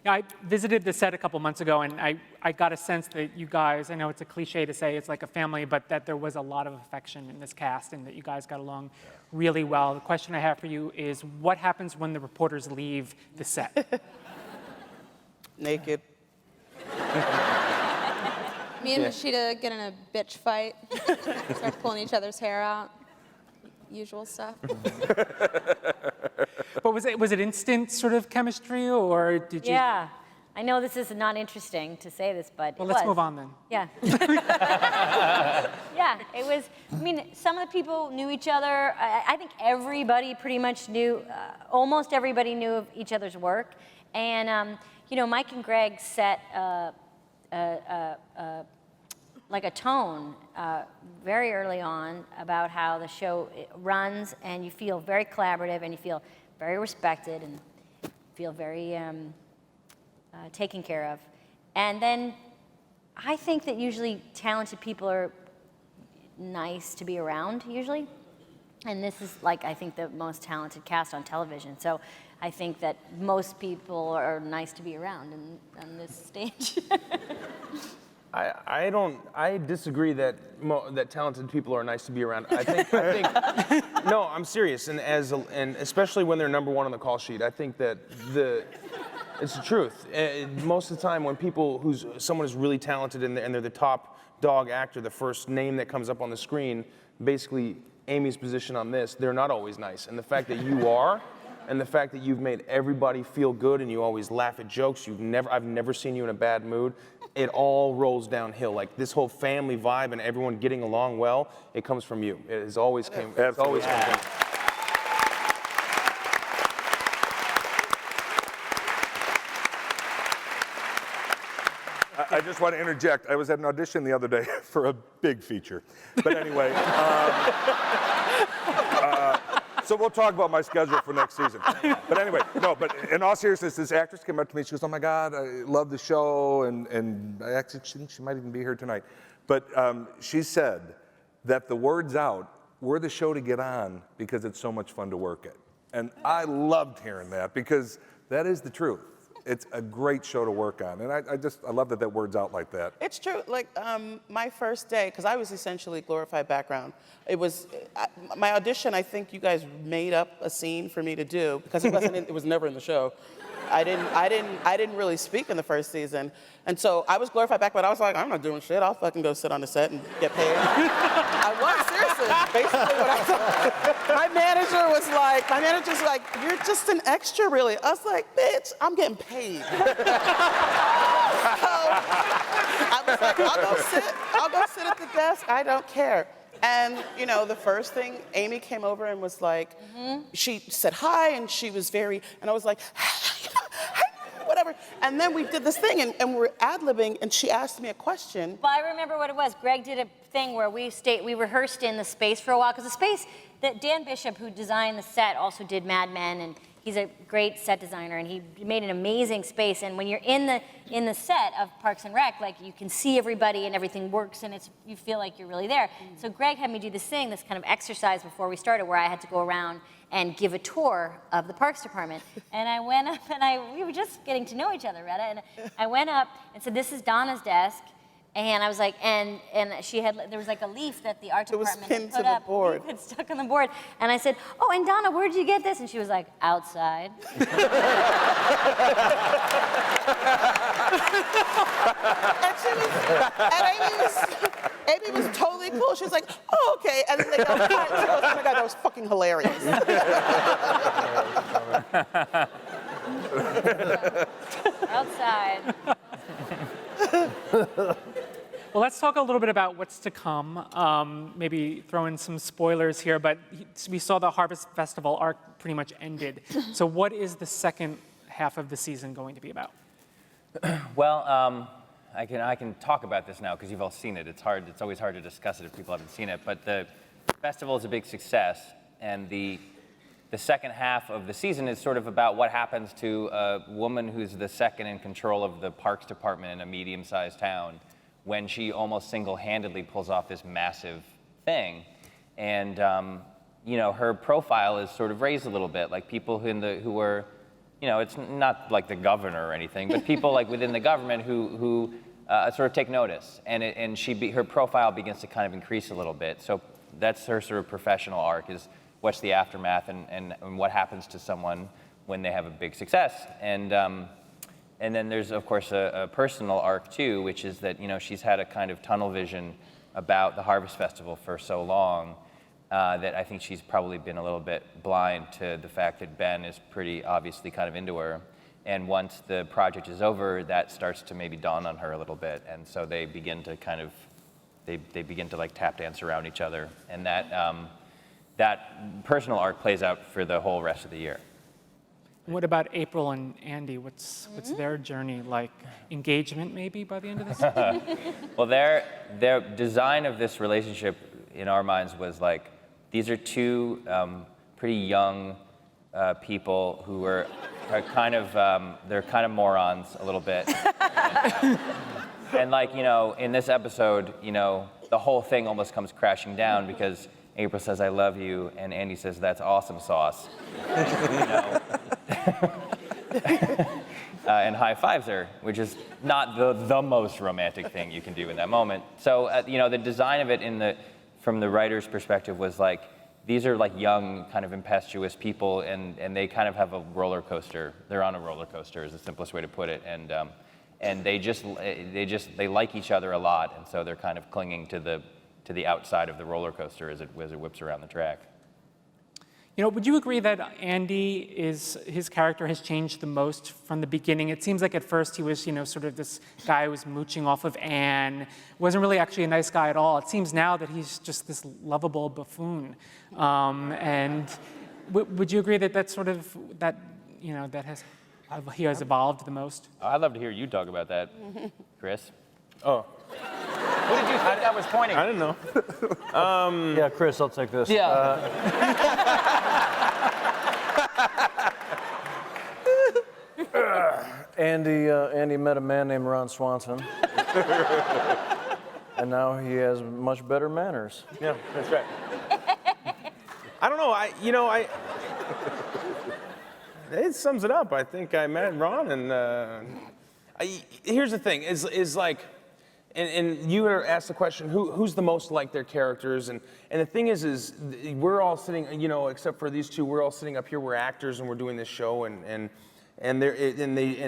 Speaker 1: Yeah, I visited the set a couple months ago, and I got a sense that you guys, I know it's a cliche to say it's like a family, but that there was a lot of affection in this cast and that you guys got along really well. The question I have for you is, what happens when the reporters leave the set?
Speaker 2: Naked.
Speaker 11: Me and Rashida get in a bitch fight, start pulling each other's hair out. Usual stuff.
Speaker 1: But was it instant sort of chemistry, or did you?
Speaker 4: Yeah. I know this is not interesting to say this, but
Speaker 1: Well,
Speaker 4: it
Speaker 1: let's
Speaker 4: was.
Speaker 1: move on then.
Speaker 4: Yeah. Yeah, it was. I mean, some of the people knew each other. I think everybody pretty much knew, almost everybody knew of each other's work. And, you know, Mike and Greg set like a tone very early on about how the show runs, and you feel very collaborative, and you feel very respected, and feel very taken care of. And then I think that usually talented people are nice to be around, usually. And this is like, I think, the most talented cast on television. So I think that most people are nice to be around on this stage.
Speaker 12: I disagree that that talented people are nice to be around. I think no, I'm serious, and especially when they're number one on the call sheet. I think that it's the truth. Most of the time, when someone is really talented and they're the top dog actor, the first name that comes up on the screen, basically Amy's position on this, they're not always nice. And the fact that you are, and the fact that you've made everybody feel good and you always laugh at jokes, I've never seen you in a bad mood, it all rolls downhill. Like this whole family vibe and everyone getting along well, it comes from you. It has always came. It's always come from you.
Speaker 7: I just want to interject. I was at an audition the other day for a big feature. But anyway, so we'll talk about my schedule for next season. But anyway, no, but in all seriousness, this actress came up to me. She goes, "Oh my God, I love the show." And I actually think she might even be here tonight. But she said that the word's out, we're the show to get on because it's so much fun to work at. And I loved hearing that because that is the truth. It's a great show to work on, and I love that word's out like that.
Speaker 2: It's true. Like my first day, because I was essentially glorified background. It was my audition. I think you guys made up a scene for me to do because it wasn't. It was never in the show. I didn't really speak in the first season, and so I was glorified background. I was like, I'm not doing shit. I'll fucking go sit on the set and get paid. I was seriously. Basically, what I thought. My manager's like, you're just an extra, really. I was like, bitch, I'm getting paid. So I was like, I'll go sit at the desk. I don't care. And, you know, the first thing, Amy came over and was like, she said hi, and she was very, and I was like, whatever. And then we did this thing, and we're ad-libbing, and she asked me a question.
Speaker 4: But I remember what it was. Greg did a thing where we rehearsed in the space for a while, because the space that Dan Bishop, who designed the set, also did Mad Men, and he's a great set designer, and he made an amazing space. And when you're in the set of Parks and Rec, like you can see everybody and everything works, and you feel like you're really there. So Greg had me do this thing, this kind of exercise before we started, where I had to go around and give a tour of the Parks Department. And I went up, and we were just getting to know each other, Retta. And I went up and said, "This is Donna's desk." And I was like, and there was like a leaf that the art department had put up. It was stuck on the board. And I said, "Oh, and Donna, where'd you get this?" And she was like, "Outside."
Speaker 2: And Amy was totally cool. She was like, "Oh, okay." And then they got quiet. She goes, "Oh my God, that was fucking hilarious."
Speaker 4: Outside.
Speaker 1: Well, let's talk a little bit about what's to come. Maybe throw in some spoilers here, but we saw the Harvest Festival arc pretty much ended. So what is the second half of the season going to be about?
Speaker 3: Well, I can talk about this now because you've all seen it. It's always hard to discuss it if people haven't seen it. But the festival is a big success, and the the second half of the season is sort of about what happens to a woman who's the second in control of the parks department in a medium-sized town when she almost single-handedly pulls off this massive thing. And her profile is sort of raised a little bit, like people who were, it's not like the governor or anything, but people like within the government who sort of take notice, and her profile begins to kind of increase a little bit. So that's her sort of professional arc, is what's the aftermath and what happens to someone when they have a big success. And then there's, of course, a personal arc, too, which is that, she's had a kind of tunnel vision about the Harvest Festival for so long that I think she's probably been a little bit blind to the fact that Ben is pretty obviously kind of into her. And once the project is over, that starts to maybe dawn on her a little bit. And so they begin to kind of, they begin to like tap dance around each other. And that personal arc plays out for the whole rest of the year.
Speaker 1: What about April and Andy? What's their journey like? Engagement maybe by the end of this season?
Speaker 3: Well, their design of this relationship in our minds was like, these are two pretty young people who are kind of, they're kind of morons a little bit. And like, in this episode, the whole thing almost comes crashing down because April says, "I love you," and Andy says, "That's awesome sauce." And high fives her, which is not the most romantic thing you can do in that moment. So, the design of it from the writer's perspective was like, these are like young, kind of impetuous people, and they kind of have a roller coaster. They're on a roller coaster, is the simplest way to put it. And they like each other a lot, and so they're kind of clinging to the outside of the roller coaster as it whips around the track.
Speaker 1: Would you agree that Andy his character has changed the most from the beginning? It seems like at first he was, sort of this guy who was mooching off of Anne, wasn't really actually a nice guy at all. It seems now that he's just this lovable buffoon. And would you agree that that's sort of, that he has evolved the most?
Speaker 3: I'd love to hear you talk about that, Chris.
Speaker 12: Oh.
Speaker 3: Who did you think that was pointing?
Speaker 12: I didn't know.
Speaker 10: Yeah, Chris, I'll take this.
Speaker 3: Yeah.
Speaker 10: Andy met a man named Ron Swanson. And now he has much better manners.
Speaker 12: Yeah, that's right. I don't know. It sums it up. I think I met Ron, and here's the thing: is like, and you were asked the question, who's the most like their characters, and the thing is we're all sitting, except for these two, we're all sitting up here. We're actors, and we're doing this show, and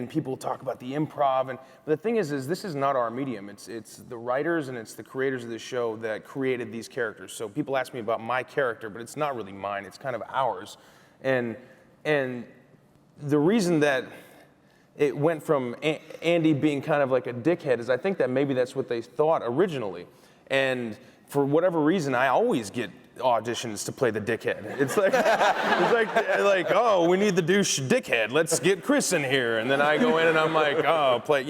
Speaker 12: people talk about the improv, but the thing is this is not our medium. It's the writers and it's the creators of the show that created these characters. So people ask me about my character, but it's not really mine. It's kind of ours, and the reason that it went from Andy being kind of like a dickhead is I think that maybe that's what they thought originally, and for whatever reason I always get auditions to play the dickhead. It's like oh, we need the douche dickhead, let's get Chris in here, and then I go in and I'm like, oh, play,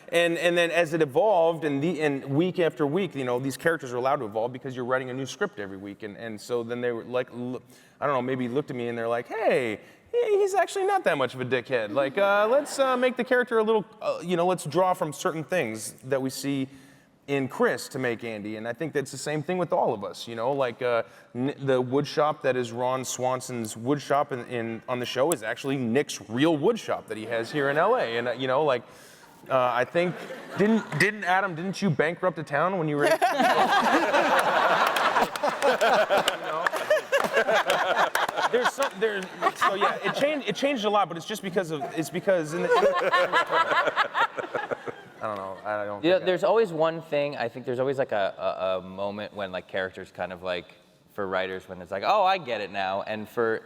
Speaker 12: and then as it evolved and week after week, these characters are allowed to evolve because you're writing a new script every week, and so then they were like, I don't know, maybe looked at me and they're like, hey, he's actually not that much of a dickhead. Like, let's make the character a little, let's draw from certain things that we see in Chris to make Andy. And I think that's the same thing with all of us, like the wood shop that is Ron Swanson's wood shop on the show is actually Nick's real wood shop that he has here in LA. And, I think, didn't you bankrupt a town when you were it changed a lot, but it's just because in the, I don't know. I don't.
Speaker 3: There's always one thing. I think there's always like a moment when like characters kind of like, for writers, when it's like, oh, I get it now. And for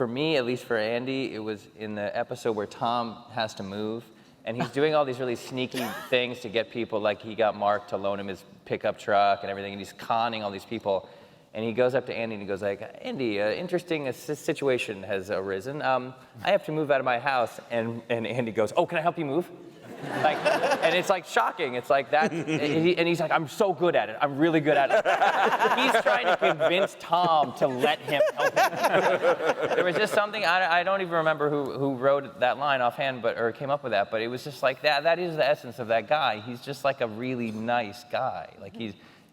Speaker 3: me, at least for Andy, it was in the episode where Tom has to move, and he's doing all these really sneaky things to get people. Like he got Mark to loan him his pickup truck and everything, and he's conning all these people. And he goes up to Andy and he goes like, Andy, interesting situation has arisen. I have to move out of my house. And Andy goes, oh, can I help you move? Like, and it's like shocking. It's like that. And he's like, I'm so good at it. I'm really good at it. He's trying to convince Tom to let him help him. There was just something, I don't even remember who wrote that line offhand, or came up with that, but it was just like that is the essence of that guy. He's just like a really nice guy. Like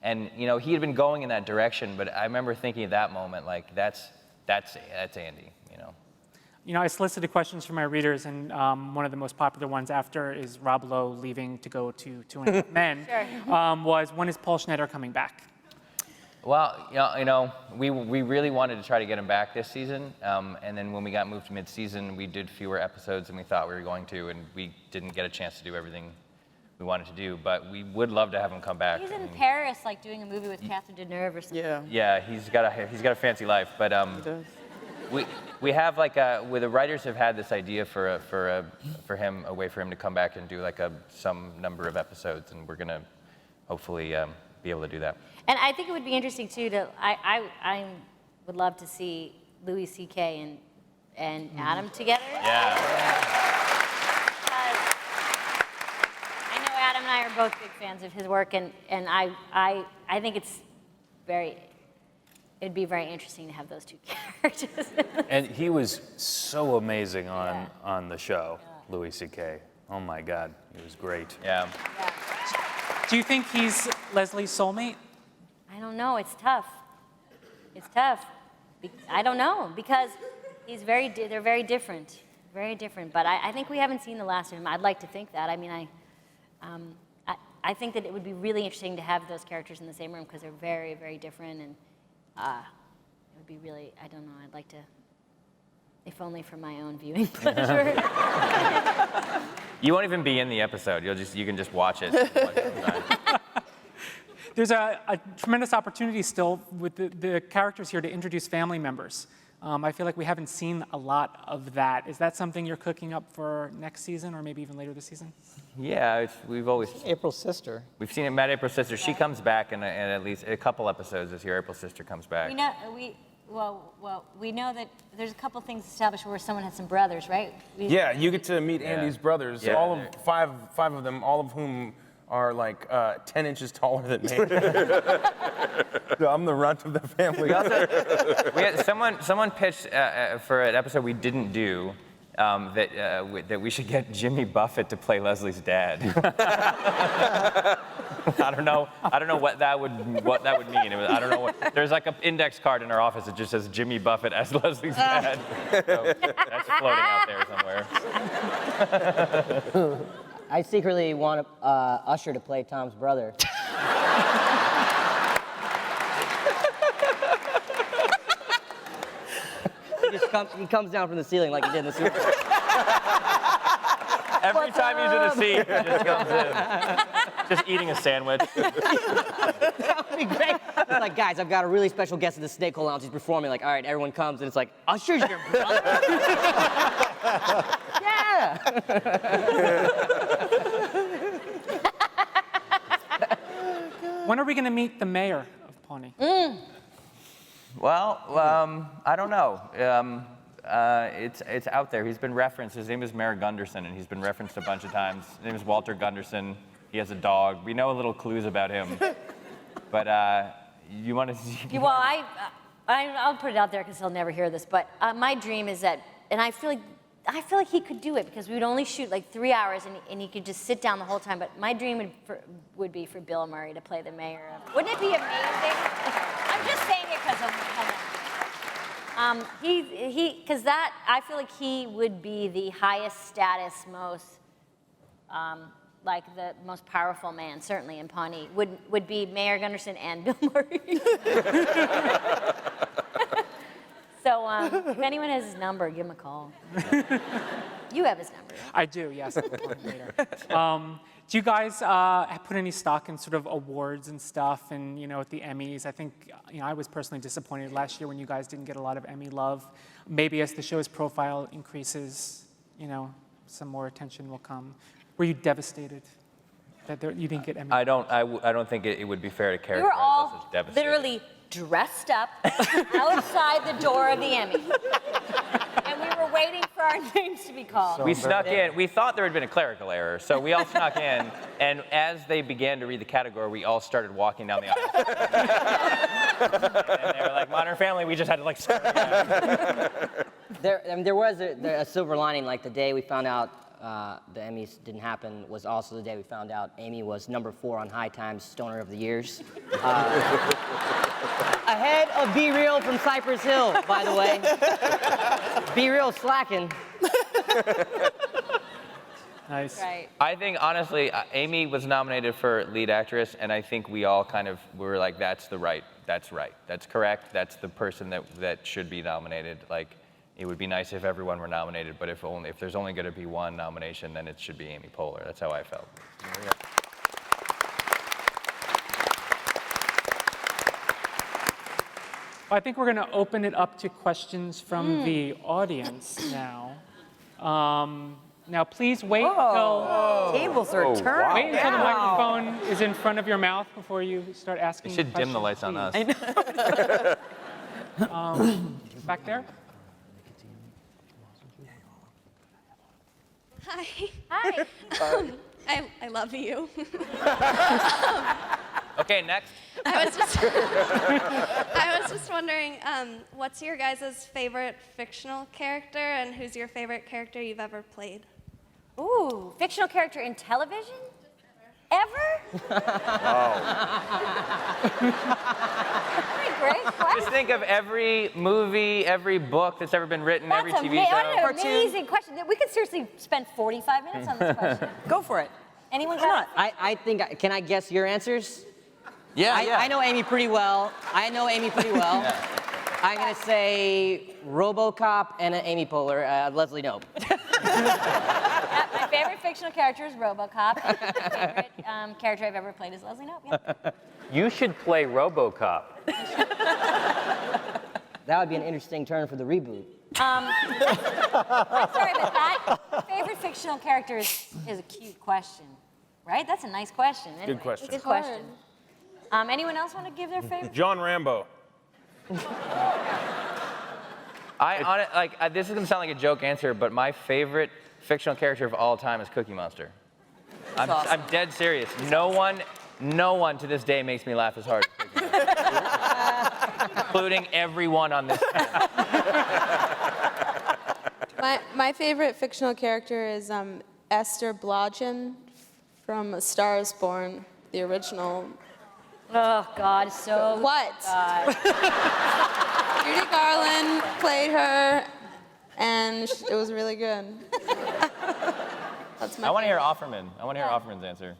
Speaker 3: and you know, he had been going in that direction, but I remember thinking at that moment, like, that's Andy, you know.
Speaker 1: You know, I solicited questions from my readers, and one of the most popular ones after is Rob Lowe leaving to go to Two and a Half Men, was, when is Paul Schneider coming back?
Speaker 3: Well, you know, we really wanted to try to get him back this season, and then when we got moved to mid-season, we did fewer episodes than we thought we were going to, and we didn't get a chance to do everything we wanted to do, but we would love to have him come back.
Speaker 4: He's in Paris, like doing a movie with Catherine Deneuve or something.
Speaker 3: Yeah, he's got a fancy life, but we have like where the writers have had this idea for him, a way for him to come back and do like some number of episodes, and we're gonna hopefully be able to do that.
Speaker 4: And I think it would be interesting too I would love to see Louis C.K. and Adam together.
Speaker 3: Yeah.
Speaker 4: Adam and I are both big fans of his work, and I think it'd be very interesting to have those two characters.
Speaker 9: And he was so amazing on the show, Louis C.K. Oh my God, he was great.
Speaker 3: Yeah.
Speaker 1: Do you think he's Leslie's soulmate?
Speaker 4: I don't know. It's tough. It's tough. I don't know, because they're very different. Very different. But I think we haven't seen the last of him. I'd like to think that. I mean, I think that it would be really interesting to have those characters in the same room, because they're very, very different, and it would be really, I don't know, I'd like to, if only for my own viewing pleasure.
Speaker 3: You won't even be in the episode. You can just watch it.
Speaker 1: There's a tremendous opportunity still with the characters here to introduce family members. I feel like we haven't seen a lot of that. Is that something you're cooking up for next season, or maybe even later this season?
Speaker 3: Yeah, we've always...
Speaker 5: April's sister.
Speaker 3: We've seen it, met April's sister. She comes back in at least a couple episodes this year. April's sister comes back.
Speaker 4: We know that there's a couple things established where someone had some brothers, right?
Speaker 12: Yeah, you get to meet Andy's brothers.
Speaker 3: Yeah.
Speaker 12: All of five of them, all of whom are like 10 inches taller than me. So I'm the runt of the family.
Speaker 3: We had someone pitched for an episode we didn't do that we should get Jimmy Buffett to play Leslie's dad. I don't know what that would mean. I don't know what. There's like an index card in our office that just says Jimmy Buffett as Leslie's dad. So that's floating out there somewhere.
Speaker 6: I secretly want Usher to play Tom's brother. He comes down from the ceiling like he did in the Super Bowl.
Speaker 3: Every time he's in a scene, he just comes in, just eating a sandwich.
Speaker 6: That would be great. It's like, guys, I've got a really special guest at the Snake Hole Lounge. He's performing. Like, all right, everyone comes, and it's like, Usher's your brother? Yeah.
Speaker 1: When are we going to meet the mayor of Pawnee?
Speaker 3: Well, I don't know. It's out there. He's been referenced. His name is Mayor Gunderson, and he's been referenced a bunch of times. His name is Walter Gunderson. He has a dog. We know little clues about him. But you want to see?
Speaker 4: Well, I'll put it out there because he'll never hear this. But my dream is that, and I feel like he could do it, because we would only shoot like 3 hours, and he could just sit down the whole time. But my dream would be for Bill Murray to play the mayor. Wouldn't it be amazing? I'm just saying it because of because that, I feel like he would be the highest status, most, like the most powerful man, certainly in Pawnee, would be Mayor Gunderson and Bill Murray. So if anyone has his number, give him a call. You have his number.
Speaker 1: I do, yes. Later. Do you guys put any stock in sort of awards and stuff, and at the Emmys? I think I was personally disappointed last year when you guys didn't get a lot of Emmy love. Maybe as the show's profile increases, some more attention will come. Were you devastated that you didn't get Emmy?
Speaker 3: I don't think it would be fair to characterize
Speaker 4: We were
Speaker 3: us as
Speaker 4: all
Speaker 3: devastated.
Speaker 4: literally dressed up outside the door of the Emmy. And we were waiting for our names to be called.
Speaker 3: We snuck in. We thought there had been a clerical error, so we all snuck in. And as they began to read the category, we all started walking down the aisle. And they were like, Modern Family. We just had to like.
Speaker 6: There was a silver lining. Like the day we found out the Emmys didn't happen was also the day we found out Amy was number 4 on High Times Stoner of the Years. Ahead of Be Real from Cypress Hill, by the way. Be Real slacking.
Speaker 1: Nice.
Speaker 4: Right.
Speaker 3: I think honestly, Amy was nominated for lead actress, and I think we all kind of were like, that's right, that's correct, that's the person that should be nominated. Like, it would be nice if everyone were nominated, but if there's only going to be one nomination, then it should be Amy Poehler. That's how I felt.
Speaker 1: I think we're going to open it up to questions from the audience now. Now, please wait till
Speaker 8: Tables are turned.
Speaker 1: wait until the microphone is in front of your mouth before you start asking
Speaker 3: They should dim the lights on
Speaker 1: questions,
Speaker 3: us.
Speaker 1: please. Back there.
Speaker 13: Hi.
Speaker 4: Hi.
Speaker 13: I love you.
Speaker 3: Okay, next.
Speaker 13: I was just wondering, what's your guys' favorite fictional character, and who's your favorite character you've ever played?
Speaker 4: Ooh, fictional character in television? Ever? Great question.
Speaker 3: Just think of every movie, every book that's ever been written, every TV show.
Speaker 4: What an amazing question. We could seriously spend 45 minutes on this question.
Speaker 8: Go for it.
Speaker 4: Anyone got it?
Speaker 6: I think, can I guess your answers?
Speaker 3: Yeah,
Speaker 6: I know Amy pretty well. I'm gonna say RoboCop and Amy Poehler. Leslie Knope.
Speaker 4: My favorite fictional character is RoboCop. My favorite character I've ever played is Leslie Knope. Yeah.
Speaker 9: You should play RoboCop.
Speaker 6: That would be an interesting turn for the reboot.
Speaker 4: I'm sorry, but that favorite fictional character is a cute question, right? That's a nice question. Anyway,
Speaker 12: Good question.
Speaker 4: Good question. Anyone else want to give their favorite?
Speaker 12: John Rambo.
Speaker 3: This is gonna sound like a joke answer, but my favorite fictional character of all time is Cookie Monster. I'm dead serious. No one to this day makes me laugh as hard as Cookie Monster. Including everyone on this panel.
Speaker 11: My favorite fictional character is Esther Blodgett from A Star Is Born, the original.
Speaker 4: Oh, God, so.
Speaker 11: What? Judy Garland played her, and it was really good. That's my
Speaker 3: I want to hear
Speaker 11: favorite.
Speaker 3: Offerman. I want to hear Offerman's answer.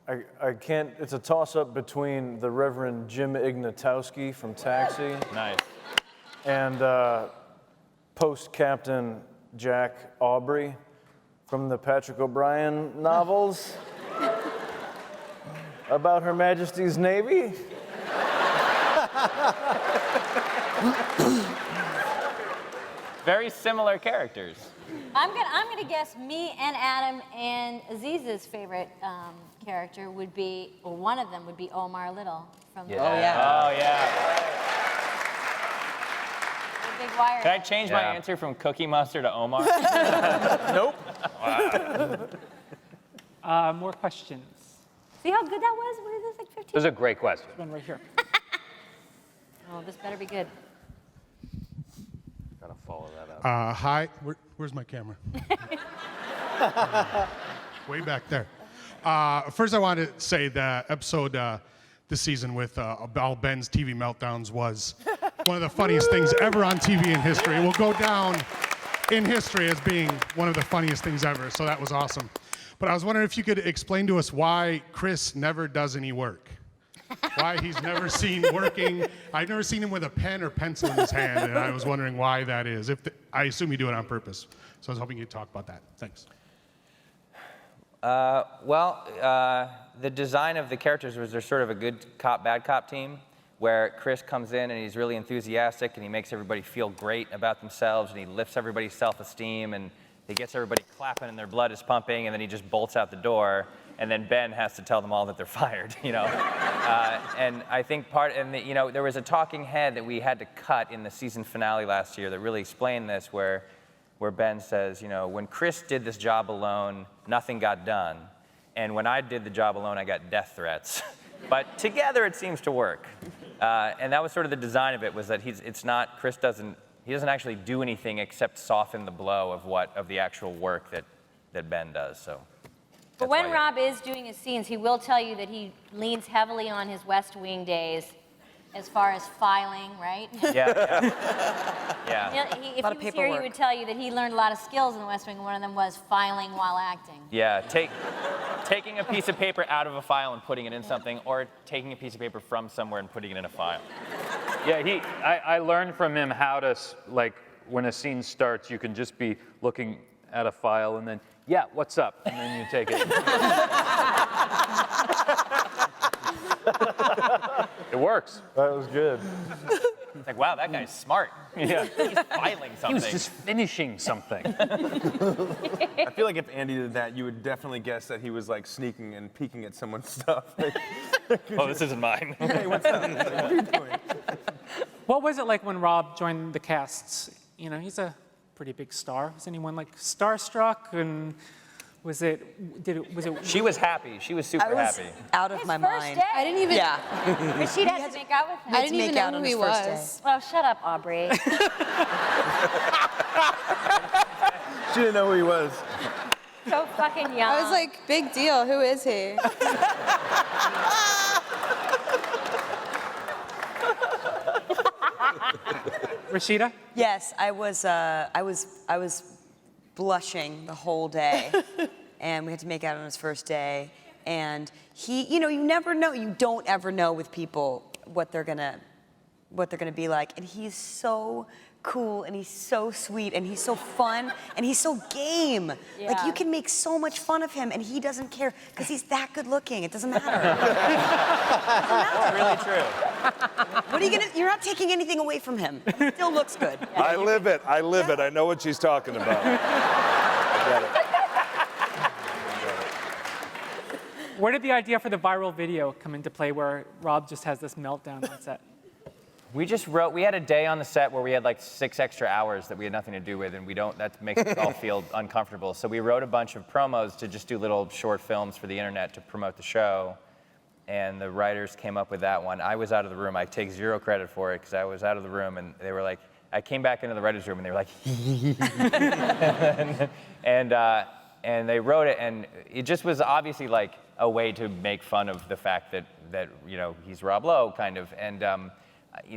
Speaker 10: I can't, it's a toss-up between the Reverend Jim Ignatowski from Taxi
Speaker 3: Nice.
Speaker 10: and Post-Captain Jack Aubrey from the Patrick O'Brien novels about Her Majesty's Navy.
Speaker 3: Very similar characters.
Speaker 4: I'm gonna guess me and Adam and Aziz's favorite character would be, or one of them would be Omar Little from
Speaker 6: Oh, yeah.
Speaker 3: Oh, yeah.
Speaker 4: the Big Wire.
Speaker 3: Can I change my
Speaker 12: Yeah.
Speaker 3: answer from Cookie Monster to Omar?
Speaker 12: Nope.
Speaker 1: More questions.
Speaker 4: See how good that was? What is this, like 15?
Speaker 9: This is a great question.
Speaker 1: One right here.
Speaker 4: Oh, this better be good.
Speaker 9: Gotta follow that up.
Speaker 14: Hi, where's my camera? Way back there. First, I want to say the episode this season with Al Ben's TV meltdowns was one of the funniest things ever on TV in history. It will go down in history as being one of the funniest things ever, so that was awesome. But I was wondering if you could explain to us why Chris never does any work. Why he's never seen working. I've never seen him with a pen or pencil in his hand, and I was wondering why that is. I assume you do it on purpose. So I was hoping you'd talk about that. Thanks.
Speaker 3: The design of the characters was there's sort of a good cop, bad cop team where Chris comes in and he's really enthusiastic and he makes everybody feel great about themselves and he lifts everybody's self-esteem and he gets everybody clapping and their blood is pumping, and then he just bolts out the door. And then Ben has to tell them all that they're fired, you know. And I think there was a talking head that we had to cut in the season finale last year that really explained this, where Ben says, you know, when Chris did this job alone, nothing got done. And when I did the job alone, I got death threats. But together it seems to work. And that was sort of the design of it, was that Chris doesn't actually do anything except soften the blow of the actual work that Ben does, so.
Speaker 4: But when Rob is doing his scenes, he will tell you that he leans heavily on his West Wing days as far as filing, right?
Speaker 3: Yeah.
Speaker 4: If he was here, he would tell you that he learned a lot of skills in the West Wing, and one of them was filing while acting.
Speaker 3: Yeah, taking a piece of paper out of a file and putting it in something, or taking a piece of paper from somewhere and putting it in a file.
Speaker 9: Yeah, I learned from him how to, like, when a scene starts, you can just be looking at a file and then, yeah, what's up? And then you take it. It works.
Speaker 10: That was good.
Speaker 3: It's like, wow, that guy's smart.
Speaker 9: Yeah.
Speaker 3: He's filing something.
Speaker 9: He was just finishing something.
Speaker 12: I feel like if Andy did that, you would definitely guess that he was like sneaking and peeking at someone's stuff.
Speaker 3: Oh, this isn't mine.
Speaker 12: Hey, what's up? What are you doing?
Speaker 1: What was it like when Rob joined the casts? You know, he's a pretty big star. Was anyone like starstruck? And was it?
Speaker 3: She was happy. She was super happy.
Speaker 8: Out of my mind.
Speaker 11: I didn't even.
Speaker 8: Yeah.
Speaker 4: Rashida had to make out with him.
Speaker 11: I didn't even know who he was.
Speaker 4: Well, shut up, Aubrey.
Speaker 12: She didn't know who he was.
Speaker 4: So fucking young.
Speaker 11: I was like, big deal. Who is he?
Speaker 1: Rashida?
Speaker 8: Yes, I was blushing the whole day, and we had to make out on his first day. And you never know. You don't ever know with people what they're gonna be like. And he's so cool, and he's so sweet, and he's so fun, and he's so game.
Speaker 4: Yeah.
Speaker 8: Like, you can make so much fun of him, and he doesn't care because he's that good looking. It doesn't matter.
Speaker 3: It's really true.
Speaker 8: What are you gonna? You're not taking anything away from him. He still looks good.
Speaker 7: I live it. I live it. I know what she's talking about. I get it.
Speaker 1: Where did the idea for the viral video come into play where Rob just has this meltdown on set?
Speaker 3: We had a day on the set where we had like 6 extra hours that we had nothing to do with, and that makes us all feel uncomfortable. So we wrote a bunch of promos to just do little short films for the internet to promote the show. And the writers came up with that one. I was out of the room. I take 0 credit for it because I was out of the room, and they were like, I came back into the writer's room and they were like, and they wrote it, and it just was obviously like a way to make fun of the fact that you know, he's Rob Lowe, kind of. And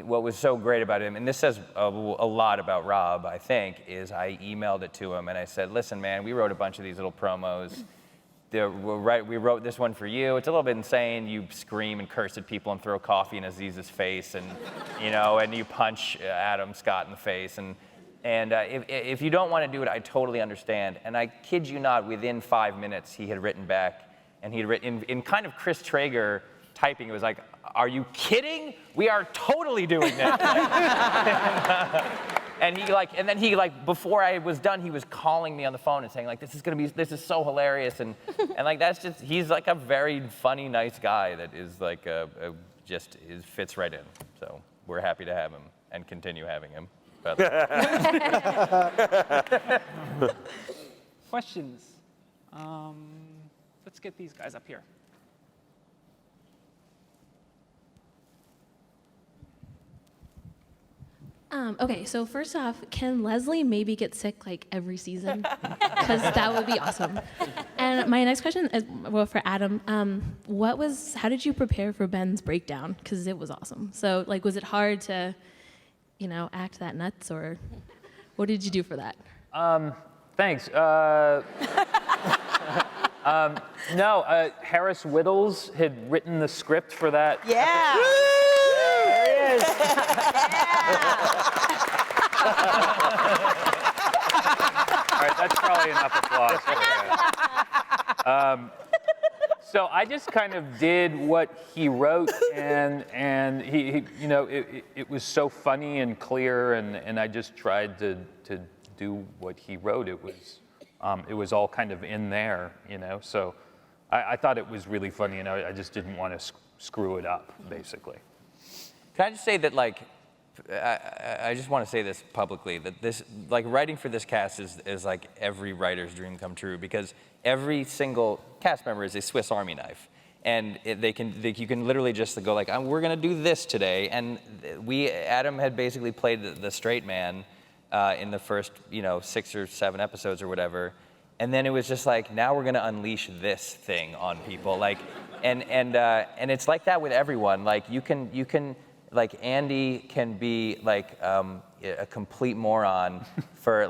Speaker 3: what was so great about him, and this says a lot about Rob, I think, is I emailed it to him and I said, listen, man, we wrote a bunch of these little promos. We wrote this one for you. It's a little bit insane. You scream and curse at people and throw coffee in Aziz's face, and you know, and you punch Adam Scott in the face. And if you don't want to do it, I totally understand. And I kid you not, within 5 minutes, he had written back, and he had written in kind of Chris Traeger typing. It was like, "Are you kidding? We are totally doing this." And then before I was done, he was calling me on the phone and saying like, this is so hilarious, and like that's just, he's like a very funny, nice guy that is like fits right in. So we're happy to have him and continue having him.
Speaker 1: Questions? Let's get these guys up here.
Speaker 15: Okay, so first off, can Leslie maybe get sick like every season? Because that would be awesome. And my next question is, well, for Adam, how did you prepare for Ben's breakdown? Because it was awesome. So like, was it hard to, act that nuts, or what did you do for that?
Speaker 9: Thanks. No, Harris Whittles had written the script for that.
Speaker 8: Yeah.
Speaker 9: There he is. All right, that's probably enough applause. So I just kind of did what he wrote, and he it was so funny and clear, and I just tried to do what he wrote. It was It was all kind of in there, So I thought it was really funny, and I just didn't want to screw it up, basically.
Speaker 3: Can I just say that, like, I just want to say this publicly, that this, like, writing for this cast is like every writer's dream come true, because every single cast member is a Swiss Army knife. And you can literally just go like, we're gonna do this today. And Adam had basically played the straight man in the first, 6 or 7 episodes or whatever. And then it was just like, now we're gonna unleash this thing on people. Like, and it's like that with everyone. Like you can, like Andy can be like a complete moron for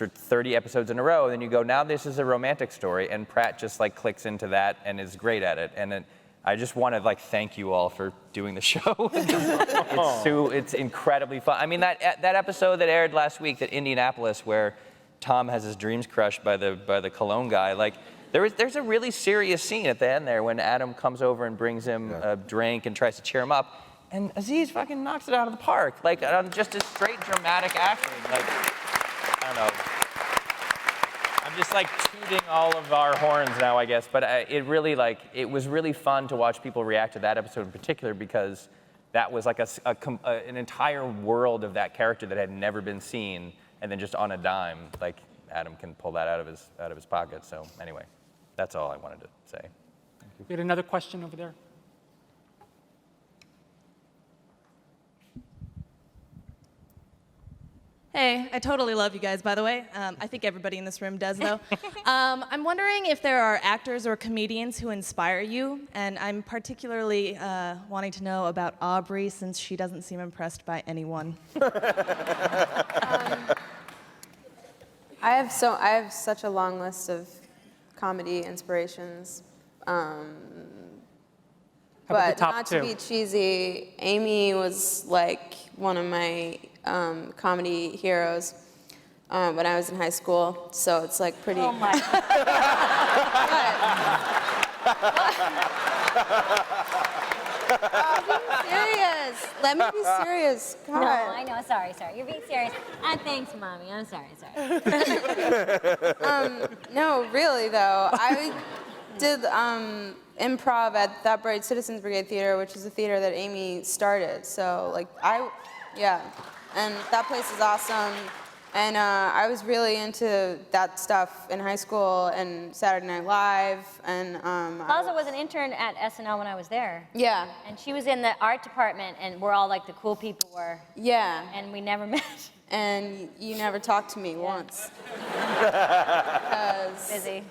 Speaker 3: 30 episodes in a row. And then you go, now this is a romantic story, and Pratt just like clicks into that and is great at it. And I just want to like thank you all for doing the show. It's incredibly fun. I mean that episode that aired last week, that Indianapolis, where Tom has his dreams crushed by the cologne guy, like. There's a really serious scene at the end there when Adam comes over and brings him a drink and tries to cheer him up. And Aziz fucking knocks it out of the park, like on just a straight dramatic acting. Like, I don't know. I'm just like tooting all of our horns now, I guess. But it was really fun to watch people react to that episode in particular, because that was like an entire world of that character that had never been seen, and then just on a dime, like Adam can pull that out of his pocket. So anyway, that's all I wanted to say.
Speaker 1: We had another question over there.
Speaker 16: Hey, I totally love you guys, by the way. I think everybody in this room does, though. I'm wondering if there are actors or comedians who inspire you, and I'm particularly wanting to know about Aubrey, since she doesn't seem impressed by anyone.
Speaker 11: I have such a long list of comedy inspirations. But not to be cheesy, Amy was like one of my comedy heroes when I was in high school. So it's like pretty.
Speaker 4: Oh my.
Speaker 11: Be serious. Let me be serious. God.
Speaker 4: No, I know. Sorry. You're being serious. Thanks, Mommy. I'm sorry.
Speaker 11: No, really though. I did improv at That Bright Citizens Brigade Theater, which is a theater that Amy started. So like and that place is awesome. And I was really into that stuff in high school and Saturday Night Live. And
Speaker 4: Plaza was an intern at SNL when I was there.
Speaker 11: Yeah.
Speaker 4: And she was in the art department, and we're all like the cool people were.
Speaker 11: Yeah.
Speaker 4: And we never met.
Speaker 11: And you never talked to me once.
Speaker 4: Busy.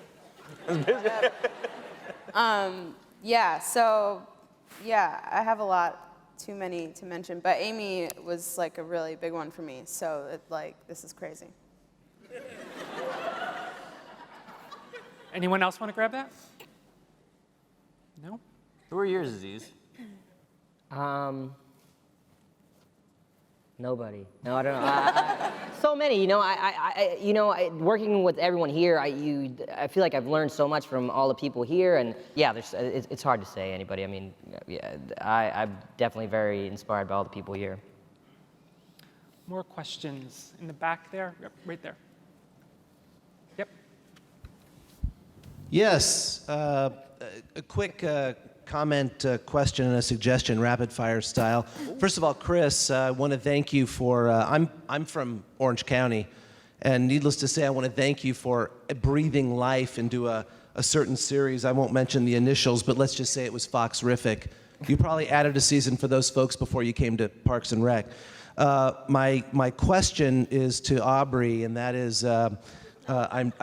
Speaker 11: I have a lot. Too many to mention, but Amy was like a really big one for me. So this is crazy.
Speaker 1: Anyone else want to grab that? No?
Speaker 3: Who are yours, Aziz?
Speaker 6: Nobody. No, I don't know. So many. Working with everyone here, I feel like I've learned so much from all the people here, and yeah, it's hard to say anybody. I mean, yeah, I'm definitely very inspired by all the people here.
Speaker 1: More questions in the back there? Yep, right there. Yep.
Speaker 17: Yes, a quick comment, question, and a suggestion, rapid fire style. First of all, Chris, I want to thank you for, I'm from Orange County, and needless to say, I want to thank you for breathing life into a certain series. I won't mention the initials, but let's just say it was Fox-rific. You probably added a season for those folks before you came to Parks and Rec. My question is to Aubrey, and that is, I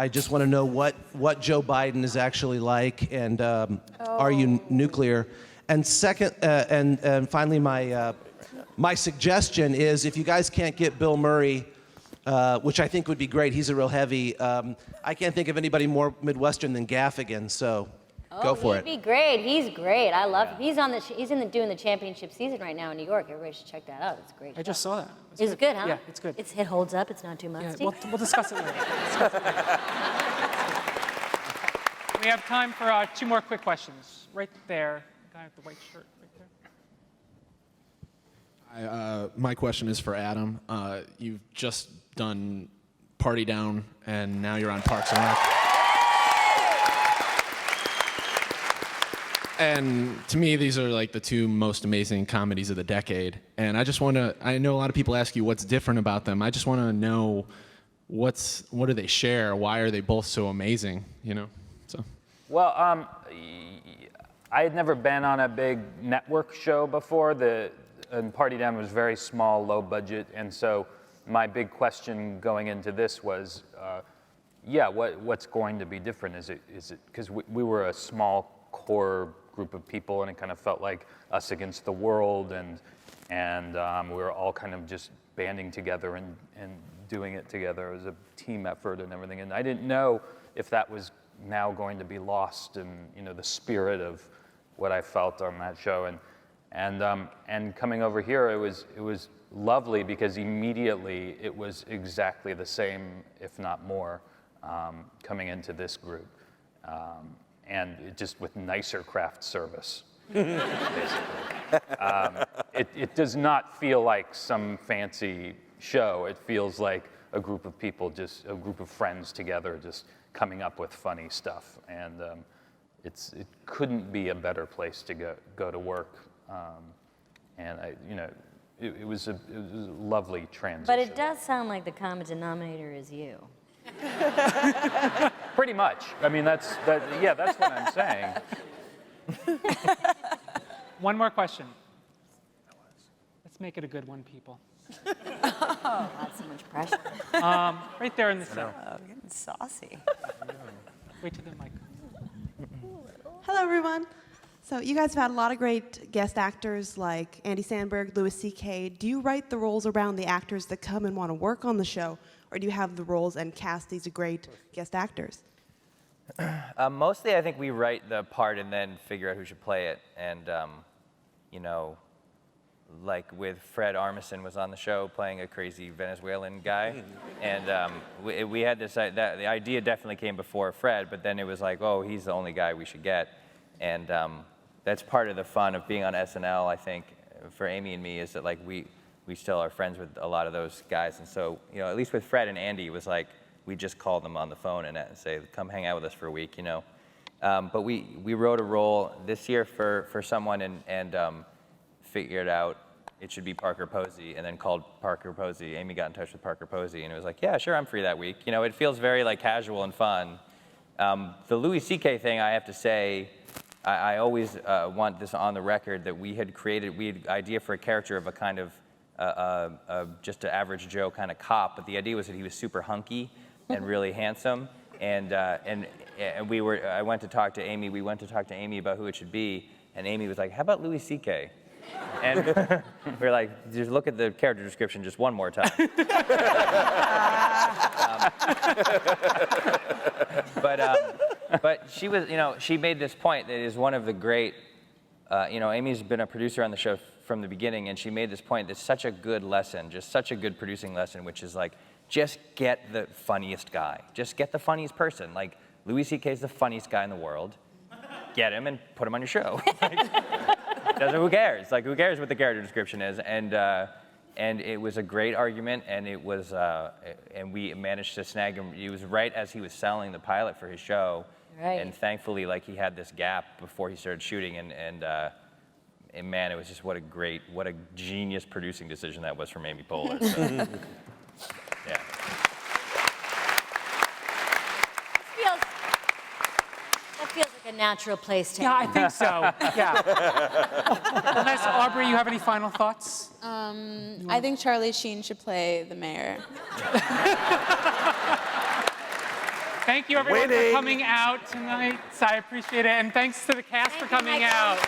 Speaker 17: just want to know what Joe Biden is actually like, and are you nuclear? And second, and finally, my suggestion is, if you guys can't get Bill Murray, which I think would be great, he's a real heavy. I can't think of anybody more Midwestern than Gaffigan, so go for it.
Speaker 4: He'd be great. He's great. I love him. He's doing the championship season right now in New York. Everybody should check that out. It's great.
Speaker 1: I just saw that.
Speaker 4: It's good, huh?
Speaker 1: Yeah, it's good.
Speaker 4: It holds up. It's not too musty.
Speaker 1: Yeah, we'll discuss it later. We have time for 2 more quick questions. Right there, the guy with the white shirt right there.
Speaker 18: My question is for Adam. You've just done Party Down, and now you're on Parks and Rec. And to me, these are like the two most amazing comedies of the decade. And I just want to, I know a lot of people ask you what's different about them. I just want to know what do they share? Why are they both so amazing, you know? So.
Speaker 9: Well, I had never been on a big network show before. And Party Down was very small, low budget, and so my big question going into this was, what's going to be different? Is it because we were a small core group of people, and it kind of felt like us against the world, and we were all kind of just banding together and doing it together as a team effort and everything. And I didn't know if that was now going to be lost in, you know, the spirit of what I felt on that show. And coming over here, it was lovely because immediately it was exactly the same, if not more, coming into this group. And it just with nicer craft service, basically. It does not feel like some fancy show. It feels like a group of people, just a group of friends together, just coming up with funny stuff. And it couldn't be a better place to go to work. And it was a lovely transition.
Speaker 4: But it does sound like the common denominator is you.
Speaker 9: Pretty much. I mean, that's what I'm saying.
Speaker 1: One more question. Let's make it a good one, people.
Speaker 4: Oh, that's so much pressure.
Speaker 1: Right there in the center.
Speaker 8: Oh, getting saucy.
Speaker 1: Wait till the mic.
Speaker 19: Hello, everyone. So you guys have had a lot of great guest actors like Andy Samberg, Louis C.K. Do you write the roles around the actors that come and want to work on the show, or do you have the roles and cast these great guest actors?
Speaker 3: Mostly, I think we write the part and then figure out who should play it. And, like with Fred Armisen was on the show playing a crazy Venezuelan guy. And we had this, the idea definitely came before Fred, but then it was like, oh, he's the only guy we should get. And that's part of the fun of being on SNL, I think, for Amy and me, is that like we still are friends with a lot of those guys. And so, you know, at least with Fred and Andy, it was like we just called them on the phone and say, come hang out with us for a week, you know. But we wrote a role this year for someone and figured out it should be Parker Posey, and then called Parker Posey. Amy got in touch with Parker Posey, and it was like, yeah, sure, I'm free that week. You know, it feels very like casual and fun. The Louis C.K. thing, I have to say, I always want this on the record that we had idea for a character of a kind of just an average Joe kind of cop, but the idea was that he was super hunky and really handsome. And we went to talk to Amy about who it should be, and Amy was like, how about Louis C.K.? And we were like, just look at the character description just one more time. But she was, you know, she made this point that is one of the great, Amy's been a producer on the show from the beginning, and she made this point that's such a good lesson, just such a good producing lesson, which is like, just get the funniest guy. Just get the funniest person. Like, Louis C.K. is the funniest guy in the world. Get him and put him on your show. Who cares? Like, who cares what the character description is? And it was a great argument, and it was, and we managed to snag him. It was right as he was selling the pilot for his show,
Speaker 4: right.
Speaker 3: And thankfully, like, he had this gap before he started shooting, and man, it was just what a genius producing decision that was from Amy Poehler. So. Yeah.
Speaker 4: That feels like a natural place to
Speaker 1: Yeah, I
Speaker 4: end.
Speaker 1: think so. Yeah. Unless, Aubrey, you have any final thoughts?
Speaker 11: I think Charlie Sheen should play the mayor.
Speaker 1: Thank you, everyone, for coming out tonight. I appreciate it. And thanks to the cast for coming out.